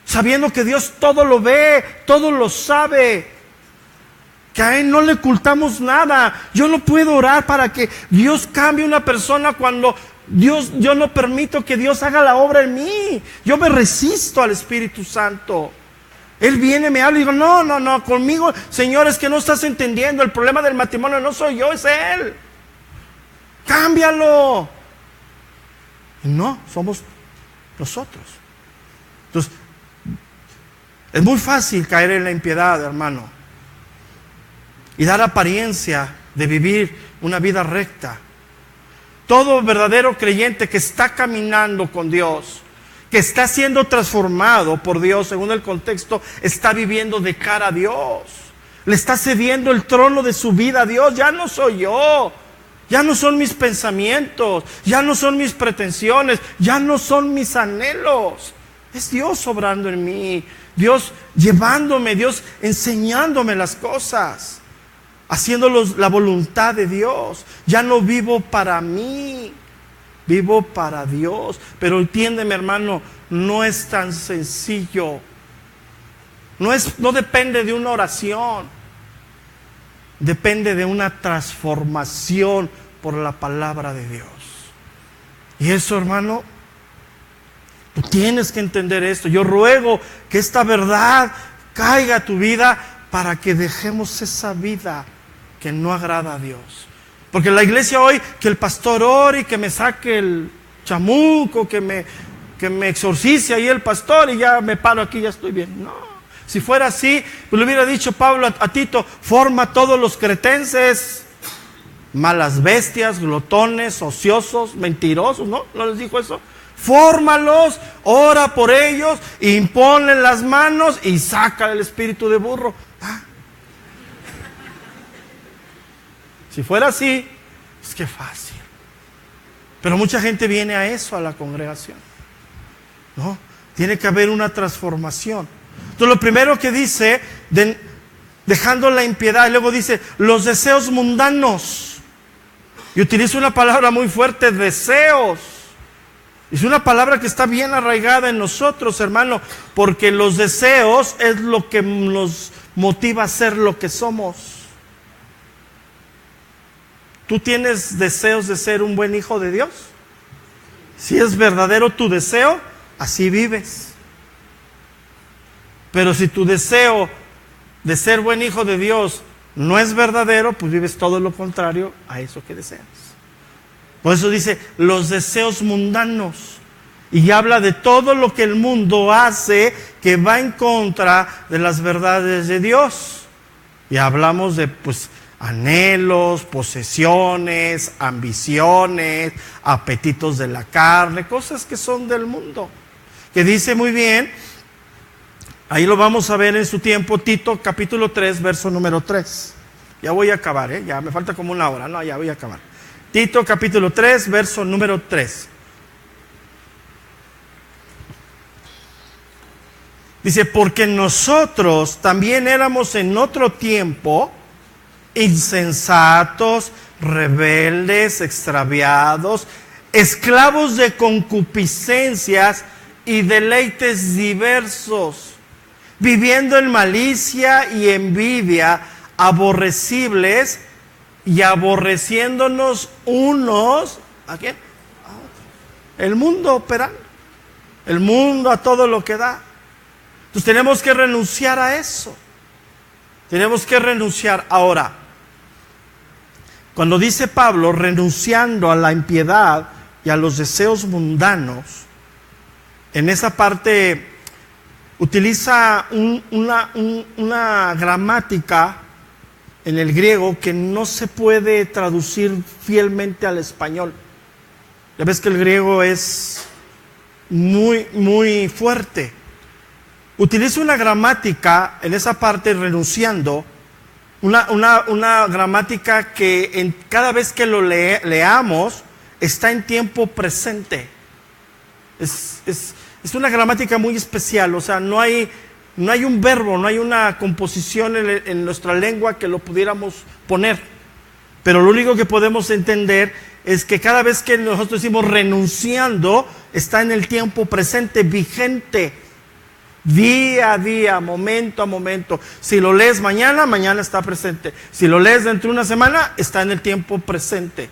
sabiendo que Dios todo lo ve, todo lo sabe, que a Él no le ocultamos nada. Yo no puedo orar para que Dios cambie una persona cuando yo no permito que Dios haga la obra en mí. Yo me resisto al Espíritu Santo. Él viene, me habla y digo, no, conmigo, Señor, es que no estás entendiendo. El problema del matrimonio no soy yo, es Él. Cámbialo. Y no, somos nosotros. Entonces, es muy fácil caer en la impiedad, hermano, y dar apariencia de vivir una vida recta. Todo verdadero creyente que está caminando con Dios, que está siendo transformado por Dios según el contexto, está viviendo de cara a Dios. Le está cediendo el trono de su vida a Dios. Ya no soy yo, ya no son mis pensamientos, ya no son mis pretensiones, ya no son mis anhelos. Es Dios obrando en mí, Dios llevándome, Dios enseñándome las cosas, haciendo la voluntad de Dios. Ya no vivo para mí, vivo para Dios. Pero entiéndeme, hermano, no es tan sencillo. No depende de una oración, depende de una transformación por la palabra de Dios. Y eso, hermano, tú tienes que entender esto. Yo ruego que esta verdad caiga a tu vida para que dejemos esa vida que no agrada a Dios. Porque la iglesia hoy, que el pastor ore y que me saque el chamuco, que me exorcice ahí el pastor y ya me paro aquí y ya estoy bien. No, si fuera así, pues le hubiera dicho Pablo a Tito, forma a todos los cretenses, malas bestias, glotones, ociosos, mentirosos, ¿no? ¿No les dijo eso? Fórmalos, ora por ellos, imponle las manos y saca el espíritu de burro. Si fuera así, es que fácil. Pero mucha gente viene a eso, a la congregación. No, tiene que haber una transformación. Entonces lo primero que dice, dejando la impiedad, y luego dice, los deseos mundanos. Y utiliza una palabra muy fuerte, deseos. Es una palabra que está bien arraigada en nosotros, hermano, porque los deseos es lo que nos motiva a ser lo que somos. ¿Tú tienes deseos de ser un buen hijo de Dios? Si es verdadero tu deseo, así vives. Pero si tu deseo de ser buen hijo de Dios no es verdadero, pues vives todo lo contrario a eso que deseas. Por eso dice, los deseos mundanos. Y habla de todo lo que el mundo hace que va en contra de las verdades de Dios. Y hablamos de, anhelos, posesiones, ambiciones, apetitos de la carne, cosas que son del mundo. Que dice muy bien Ahí lo vamos a ver en su tiempo, Tito capítulo 3, verso número 3. Ya voy a acabar, ya me falta como una hora, no, ya voy a acabar. Tito capítulo 3, verso número 3. Dice, porque nosotros también éramos en otro tiempo insensatos, rebeldes, extraviados, esclavos de concupiscencias y deleites diversos, viviendo en malicia y envidia, aborrecibles y aborreciéndonos unos, ¿a quién? A otros. El mundo operando, el mundo a todo lo que da. Entonces tenemos que renunciar a eso. Tenemos que renunciar. Ahora, cuando dice Pablo, renunciando a la impiedad y a los deseos mundanos, en esa parte utiliza una gramática en el griego que no se puede traducir fielmente al español. Ya ves que el griego es muy, muy fuerte. Utiliza una gramática en esa parte, renunciando, una gramática que cada vez que lo leamos está en tiempo presente. Es una gramática muy especial, o sea, no hay un verbo, no hay una composición en nuestra lengua que lo pudiéramos poner. Pero lo único que podemos entender es que cada vez que nosotros decimos renunciando, está en el tiempo presente, vigente. Día a día, momento a momento. Si lo lees mañana, mañana está presente. Si lo lees dentro de una semana, está en el tiempo presente.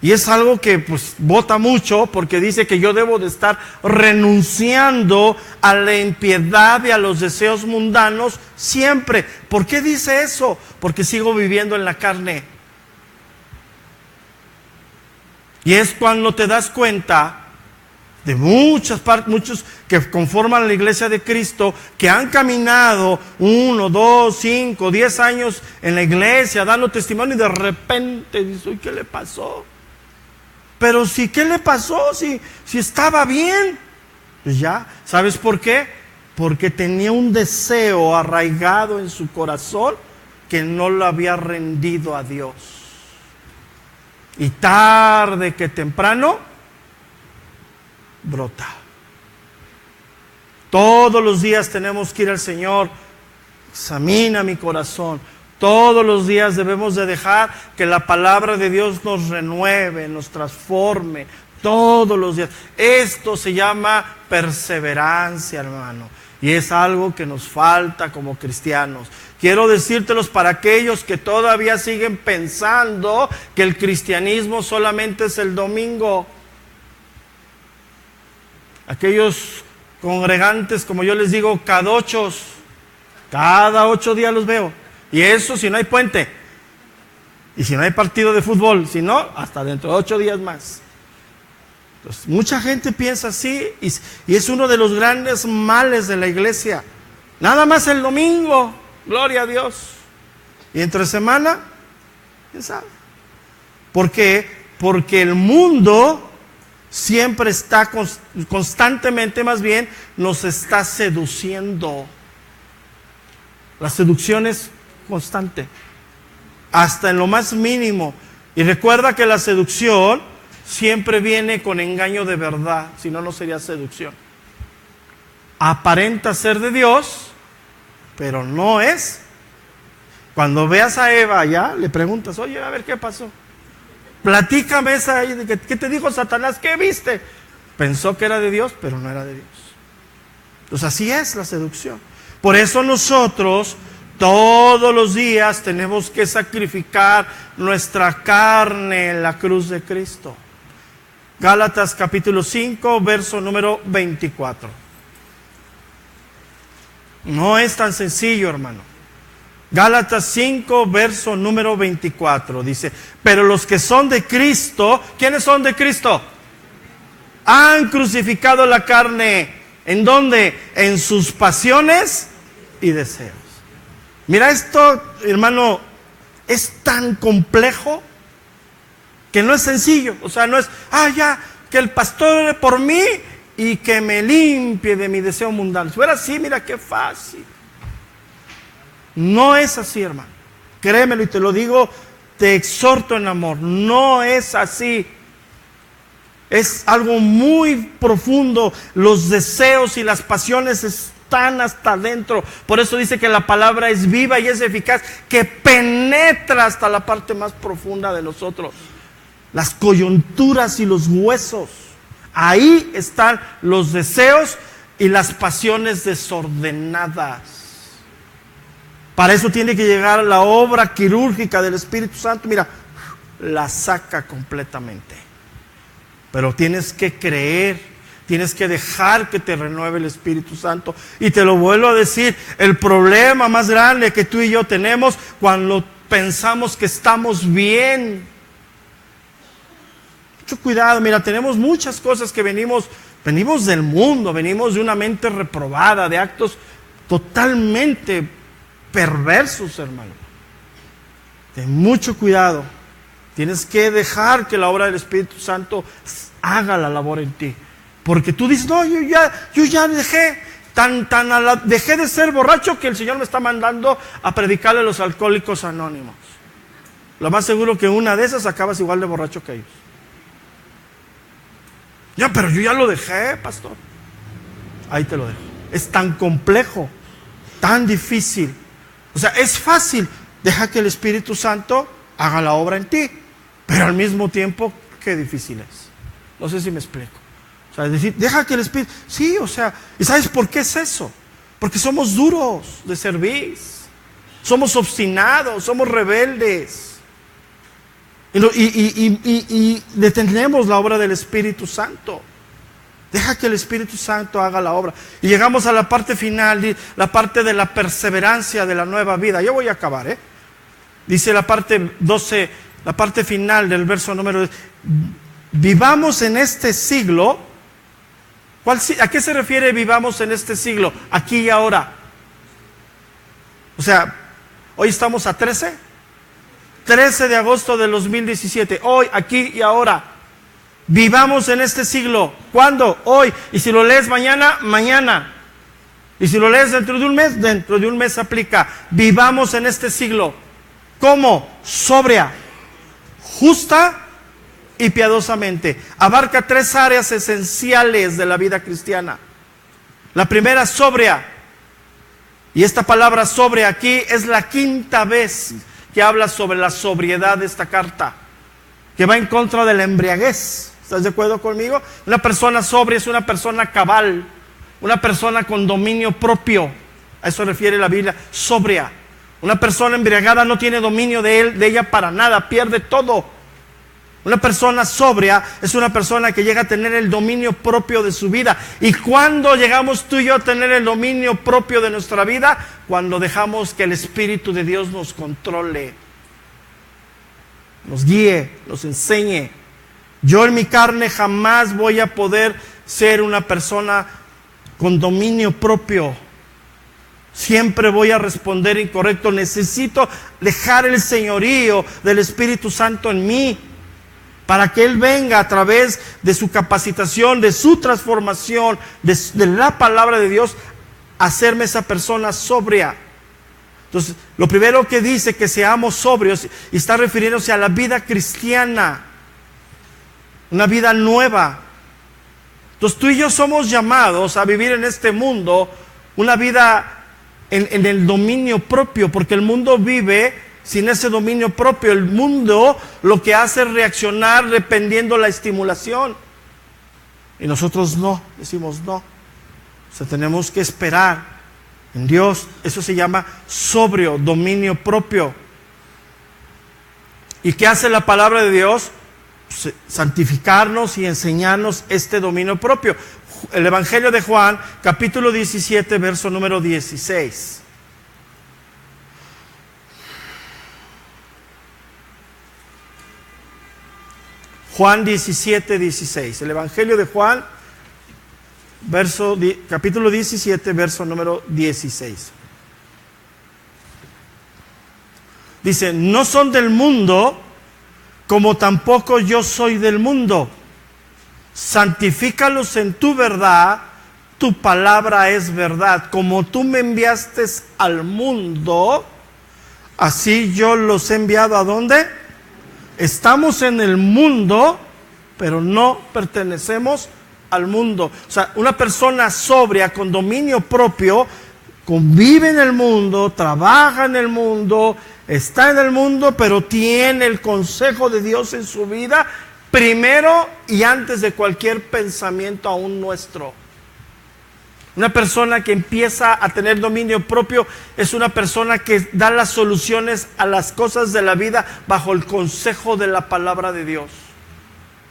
Y es algo que pues bota mucho, porque dice que yo debo de estar renunciando a la impiedad y a los deseos mundanos siempre. ¿Por qué dice eso? Porque sigo viviendo en la carne. Y es cuando te das cuenta de muchos que conforman la iglesia de Cristo, que han caminado 1, 2, 5, 10 años en la iglesia dando testimonio, y de repente dice, uy, ¿qué le pasó? Pero sí, ¿qué le pasó? Si estaba bien. Pues ya, ¿sabes por qué? Porque tenía un deseo arraigado en su corazón que no lo había rendido a Dios. Y tarde que temprano brota. Todos los días tenemos que ir al Señor. Examina mi corazón. Todos los días debemos de dejar que la palabra de Dios nos renueve, nos transforme. Todos los días. Esto se llama perseverancia, hermano. Y es algo que nos falta como cristianos. Quiero decírtelos para aquellos que todavía siguen pensando que el cristianismo solamente es el domingo. Aquellos congregantes, como yo les digo, cadochos, cada 8 días los veo. Y eso si no hay puente. Y si no hay partido de fútbol. Si no, hasta dentro de 8 días más. Entonces, mucha gente piensa así. Y es uno de los grandes males de la iglesia. Nada más el domingo. Gloria a Dios. Y entre semana, ¿quién sabe? ¿Por qué? Porque el mundo siempre está constantemente, más bien, nos está seduciendo. La seducción es constante, hasta en lo más mínimo. Y recuerda que la seducción siempre viene con engaño de verdad, si no, no sería seducción. Aparenta ser de Dios, pero no es. Cuando veas a Eva allá, le preguntas, oye, a ver qué pasó. Platícame esa, ¿qué te dijo Satanás? ¿Qué viste? Pensó que era de Dios, pero no era de Dios. Entonces así es la seducción. Por eso nosotros todos los días tenemos que sacrificar nuestra carne en la cruz de Cristo. Gálatas capítulo 5, verso número 24. No es tan sencillo, hermano. Gálatas 5, verso número 24, dice, pero los que son de Cristo, ¿quiénes son de Cristo? Han crucificado la carne, ¿en dónde? En sus pasiones y deseos. Mira, esto, hermano, es tan complejo que no es sencillo. O sea, no es, ya, que el pastor ore por mí y que me limpie de mi deseo mundano. Si fuera así, mira qué fácil. No es así, hermano. Créemelo y te lo digo, te exhorto en amor. No es así. Es algo muy profundo. Los deseos y las pasiones están hasta adentro. Por eso dice que la palabra es viva y es eficaz, que penetra hasta la parte más profunda de nosotros. Las coyunturas y los huesos. Ahí están los deseos y las pasiones desordenadas. Para eso tiene que llegar la obra quirúrgica del Espíritu Santo. Mira, la saca completamente. Pero tienes que creer, tienes que dejar que te renueve el Espíritu Santo. Y te lo vuelvo a decir, el problema más grande que tú y yo tenemos cuando pensamos que estamos bien. Mucho cuidado, mira, tenemos muchas cosas que venimos del mundo, venimos de una mente reprobada, de actos totalmente perversos, hermano. Ten mucho cuidado. Tienes que dejar que la obra del Espíritu Santo haga la labor en ti. Porque tú dices, no, yo ya dejé, dejé de ser borracho que el Señor me está mandando a predicarle a los alcohólicos anónimos. Lo más seguro que una de esas acabas igual de borracho que ellos. Ya, pero yo ya lo dejé, pastor. Ahí te lo dejo. Es tan complejo, tan difícil. O sea, es fácil. Deja que el Espíritu Santo haga la obra en ti. Pero al mismo tiempo, qué difícil es. No sé si me explico. O sea, es decir, deja que el Espíritu... Sí, o sea, ¿y sabes por qué es eso? Porque somos duros de servir. Somos obstinados, somos rebeldes. Y detenemos la obra del Espíritu Santo. Deja que el Espíritu Santo haga la obra. Y llegamos a la parte final, la parte de la perseverancia de la nueva vida. Yo voy a acabar, Dice la parte 12, la parte final del verso número 10. Vivamos en este siglo. ¿A qué se refiere vivamos en este siglo? Aquí y ahora. O sea, hoy estamos a 13 de agosto del 2017. Hoy, aquí y ahora. Vivamos en este siglo. ¿Cuándo? Hoy. Y si lo lees mañana, mañana. Y si lo lees dentro de un mes aplica. Vivamos en este siglo. ¿Cómo? Sobria, justa y piadosamente. Abarca 3 áreas esenciales de la vida cristiana. La primera, sobria. Y esta palabra sobria aquí es la 5ª vez que habla sobre la sobriedad de esta carta, que va en contra de la embriaguez. ¿Estás de acuerdo conmigo? Una persona sobria es una persona cabal, una persona con dominio propio. A eso refiere la Biblia, sobria. Una persona embriagada no tiene dominio de ella para nada, pierde todo. Una persona sobria es una persona que llega a tener el dominio propio de su vida. ¿Y cuándo llegamos tú y yo a tener el dominio propio de nuestra vida? Cuando dejamos que el Espíritu de Dios nos controle, nos guíe, nos enseñe. Yo en mi carne jamás voy a poder ser una persona con dominio propio. Siempre voy a responder incorrecto. Necesito dejar el señorío del Espíritu Santo en mí, para que Él venga a través de su capacitación, de su transformación, de la palabra de Dios, a hacerme esa persona sobria. Entonces, lo primero que dice que seamos sobrios, y está refiriéndose a la vida cristiana, una vida nueva. Entonces, tú y yo somos llamados a vivir en este mundo una vida en el dominio propio, porque el mundo vive sin ese dominio propio. El mundo lo que hace es reaccionar dependiendo de la estimulación. Y nosotros no, decimos no. O sea, tenemos que esperar en Dios. Eso se llama sobrio, dominio propio. ¿Y qué hace la palabra de Dios? Santificarnos y enseñarnos este dominio propio. El Evangelio de Juan, capítulo 17, verso número 16. Juan 17, 16. El Evangelio de Juan, capítulo 17, verso número 16. Dice, no son del mundo, como tampoco yo soy del mundo. santifícalos en tu verdad, tu palabra es verdad. Como tú me enviaste al mundo, así yo los he enviado ¿a dónde? Estamos en el mundo, pero no pertenecemos al mundo. O sea, una persona sobria, con dominio propio, convive en el mundo, trabaja en el mundo, está en el mundo, pero tiene el consejo de Dios en su vida primero y antes de cualquier pensamiento aún nuestro. Una persona que empieza a tener dominio propio es una persona que da las soluciones a las cosas de la vida bajo el consejo de la palabra de Dios.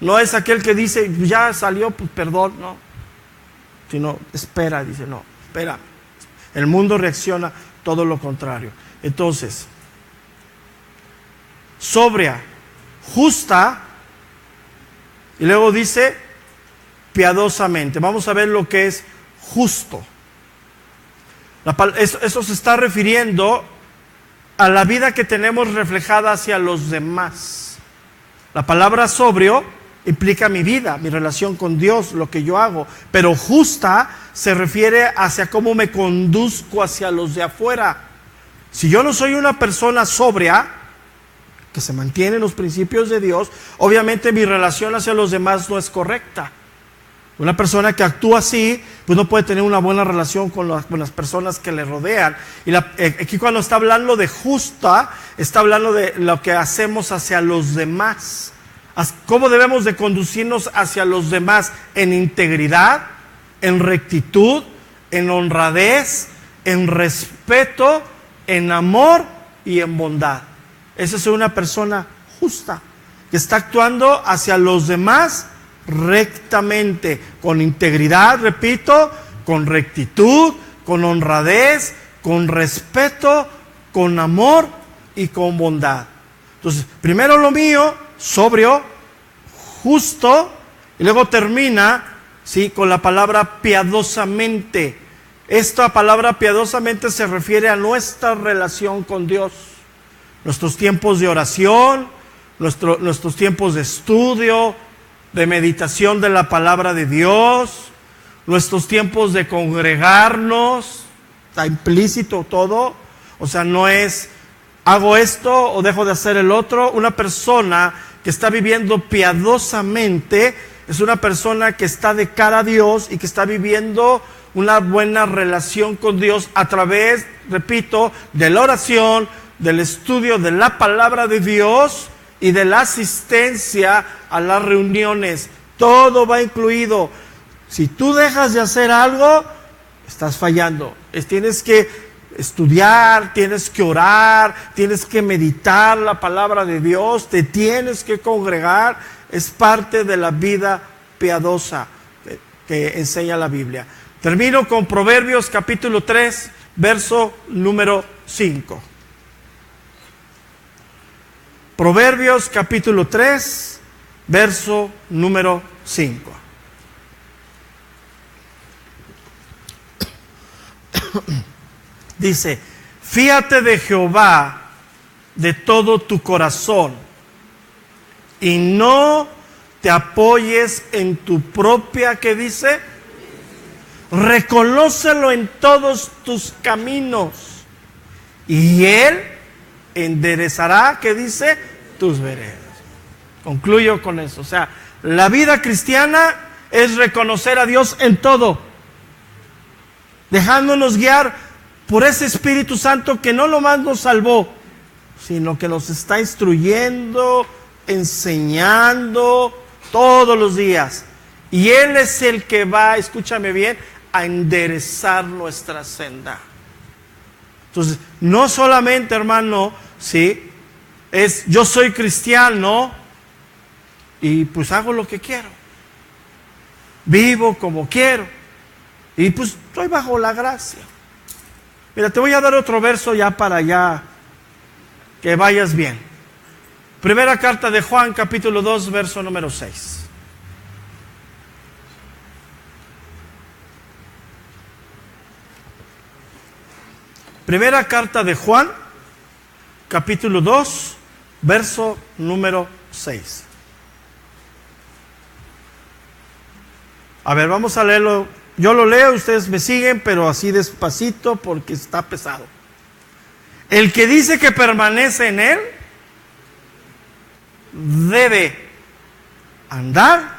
No es aquel que dice, ya salió, pues perdón, no. Sino, espera, dice, no, espera. El mundo reacciona todo lo contrario. Entonces, sobria, justa, y luego dice, piadosamente. Vamos a ver lo que es justo. Eso se está refiriendo a la vida que tenemos reflejada hacia los demás. La palabra sobrio implica mi vida, mi relación con Dios, lo que yo hago. Pero justa se refiere hacia cómo me conduzco hacia los de afuera. Si yo no soy una persona sobria, que se mantiene en los principios de Dios, obviamente mi relación hacia los demás no es correcta. Una persona que actúa así, pues no puede tener una buena relación con las personas que le rodean. Y aquí cuando está hablando de justa, está hablando de lo que hacemos hacia los demás. ¿Cómo debemos de conducirnos hacia los demás? En integridad, en rectitud, en honradez, en respeto, en amor y en bondad. Esa es una persona justa, que está actuando hacia los demás rectamente, con integridad, repito, con rectitud, con honradez, con respeto, con amor y con bondad. Entonces, primero lo mío, sobrio, justo, y luego termina, ¿sí?, con la palabra piadosamente. Esta palabra piadosamente se refiere a nuestra relación con Dios. Nuestros tiempos de oración, nuestros tiempos de estudio, de meditación de la palabra de Dios, nuestros tiempos de congregarnos, está implícito todo. O sea, no es hago esto o dejo de hacer el otro. Una persona que está viviendo piadosamente es una persona que está de cara a Dios y que está viviendo una buena relación con Dios a través, repito, de la oración, del estudio de la palabra de Dios y de la asistencia a las reuniones. Todo va incluido. Si tú dejas de hacer algo, estás fallando. Tienes que estudiar, tienes que orar, tienes que meditar la palabra de Dios, te tienes que congregar. Es parte de la vida piadosa que enseña la Biblia. Termino con Proverbios capítulo 3, verso número 5. Proverbios capítulo 3, verso número 5. Dice, fíate de Jehová de todo tu corazón y no te apoyes en tu propia, ¿qué dice? Reconócelo en todos tus caminos y Él enderezará, ¿qué dice? Tus veredas. Concluyo con eso. O sea, la vida cristiana es reconocer a Dios en todo, dejándonos guiar por ese Espíritu Santo que no nomás nos salvó, sino que nos está instruyendo, enseñando todos los días. Y Él es el que va, escúchame bien, a enderezar nuestra senda. Entonces, no solamente, hermano, ¿sí?, es yo soy cristiano y pues hago lo que quiero, vivo como quiero y pues estoy bajo la gracia. Mira, te voy a dar otro verso ya para ya que vayas bien. Primera carta de Juan, capítulo 2, verso número 6. Primera carta de Juan, capítulo 2, verso número 6. A ver, vamos a leerlo. Yo lo leo, ustedes me siguen, pero así despacito porque está pesado. El que dice que permanece en Él debe andar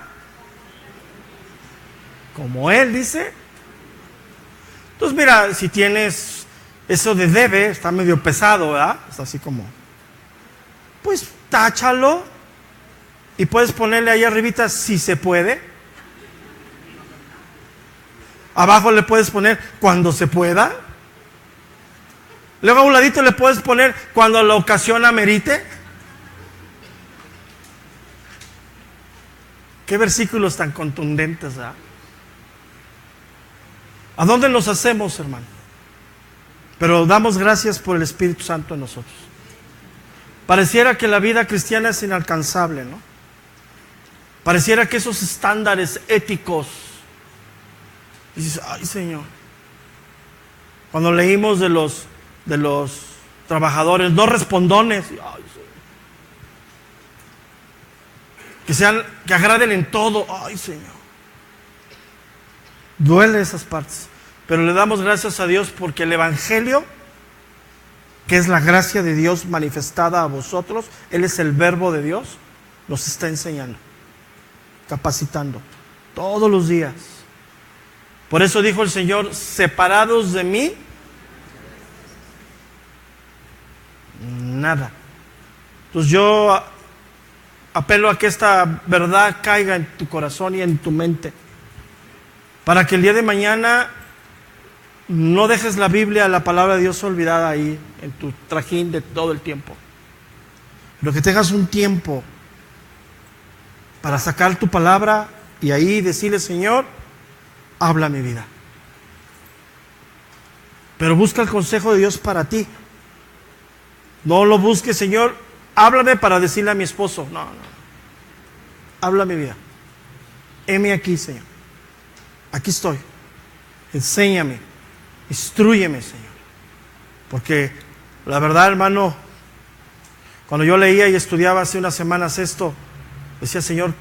como Él dice. Entonces mira, si tienes eso de debe, está medio pesado, ¿verdad? Está así como, pues táchalo y puedes ponerle ahí arribita si se puede. Abajo le puedes poner cuando se pueda. Luego a un ladito le puedes poner cuando la ocasión amerite. Qué versículos tan contundentes, ¿verdad? ¿A dónde nos hacemos, hermano? Pero damos gracias por el Espíritu Santo en nosotros. Pareciera que la vida cristiana es inalcanzable, ¿no? Pareciera que esos estándares éticos. Y dices, ay, Señor. Cuando leímos de los trabajadores no respondones, ay, Señor. Que agraden en todo, ay, Señor. Duele esas partes, pero le damos gracias a Dios porque el Evangelio, que es la gracia de Dios manifestada a vosotros, Él es el verbo de Dios, nos está enseñando, capacitando todos los días. Por eso dijo el Señor, separados de mí, nada. Entonces yo apelo a que esta verdad caiga en tu corazón y en tu mente, para que el día de mañana no dejes la Biblia, la palabra de Dios olvidada ahí en tu trajín de todo el tiempo. Pero que tengas un tiempo para sacar tu palabra y ahí decirle, Señor, habla mi vida. Pero busca el consejo de Dios para ti. No lo busques, Señor, háblame para decirle a mi esposo. No. Habla mi vida. Heme aquí, Señor. Aquí estoy. Enséñame. Instrúyeme, Señor. Porque la verdad, hermano, cuando yo leía y estudiaba hace unas semanas esto, decía, Señor,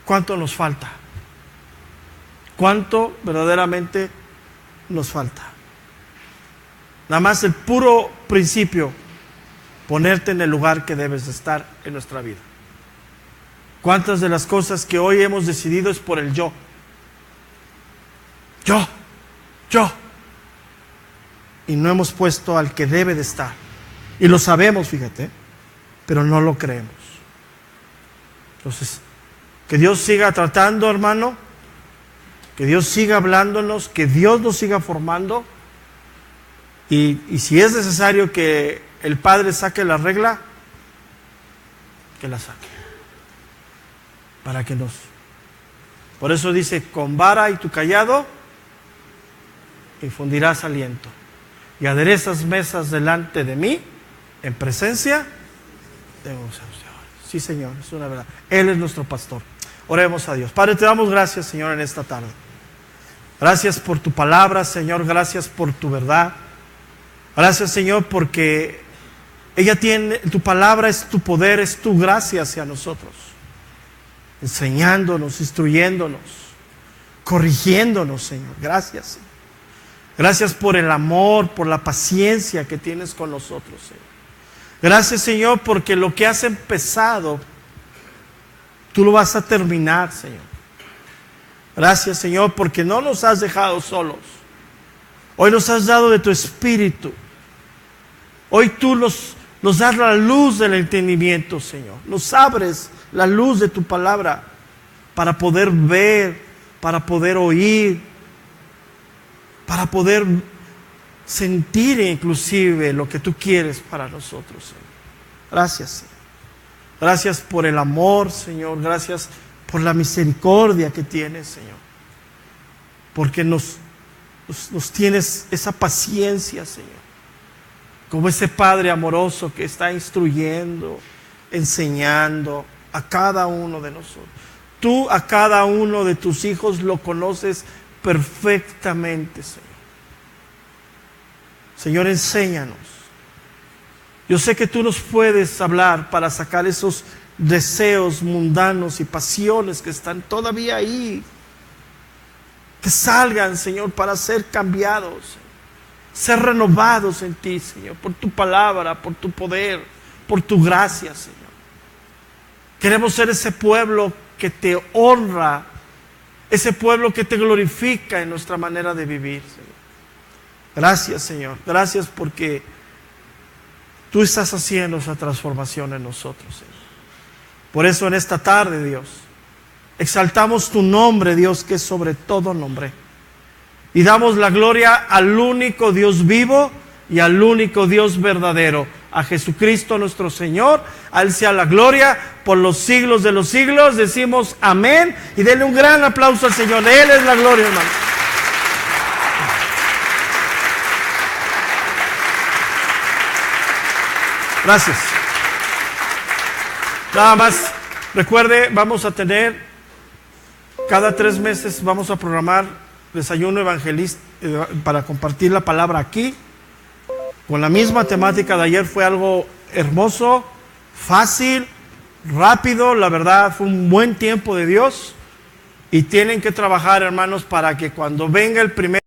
¿cuánto nos falta? ¿Cuánto verdaderamente nos falta? Nada más el puro principio, ponerte en el lugar que debes de estar en nuestra vida. ¿Cuántas de las cosas que hoy hemos decidido es por el yo? Yo. Y no hemos puesto al que debe de estar. Y lo sabemos, fíjate, pero no lo creemos. Entonces, que Dios siga tratando, hermano, que Dios siga hablándonos, que Dios nos siga formando. Y si es necesario que el Padre saque la regla, que la saque. Para que nos... Por eso dice, con vara y tu cayado infundirás aliento. Y aderezas mesas delante de mí, en presencia de los ancianos. Sí, Señor, es una verdad. Él es nuestro pastor. Oremos a Dios. Padre, te damos gracias, Señor, en esta tarde. Gracias por tu palabra, Señor. Gracias por tu verdad. Gracias, Señor, porque ella tiene, tu palabra es tu poder, es tu gracia hacia nosotros. Enseñándonos, instruyéndonos, corrigiéndonos, Señor. Gracias, Señor. Gracias por el amor, por la paciencia que tienes con nosotros, Señor. Gracias, Señor, porque lo que has empezado, tú lo vas a terminar, Señor. Gracias, Señor, porque no nos has dejado solos. Hoy nos has dado de tu Espíritu. Hoy tú nos das la luz del entendimiento, Señor. Nos abres la luz de tu palabra para poder ver, para poder oír, para poder sentir inclusive lo que tú quieres para nosotros, Señor. Gracias, Señor. Gracias por el amor, Señor. Gracias por la misericordia que tienes, Señor. Porque nos tienes esa paciencia, Señor. Como ese Padre amoroso que está instruyendo, enseñando a cada uno de nosotros. Tú a cada uno de tus hijos lo conoces perfectamente, Señor. Señor, enséñanos. Yo sé que tú nos puedes hablar para sacar esos deseos mundanos y pasiones que están todavía ahí, que salgan, Señor, para ser cambiados, ser renovados en ti, Señor, por tu palabra, por tu poder, por tu gracia, Señor. Queremos ser ese pueblo que te honra, ese pueblo que te glorifica en nuestra manera de vivir, Señor. Gracias, Señor. Gracias porque tú estás haciendo esa transformación en nosotros, Señor. Por eso en esta tarde, Dios, exaltamos tu nombre, Dios, que es sobre todo nombre. Y damos la gloria al único Dios vivo y al único Dios verdadero, a Jesucristo nuestro Señor. A Él sea la gloria por los siglos de los siglos. Decimos amén y denle un gran aplauso al Señor. Él es la gloria, hermano. Gracias. Nada más, recuerde, vamos a tener, cada 3 meses vamos a programar desayuno evangelista para compartir la palabra aquí. Con la misma temática de ayer, fue algo hermoso, fácil, rápido, la verdad fue un buen tiempo de Dios. Y tienen que trabajar, hermanos, para que cuando venga el primer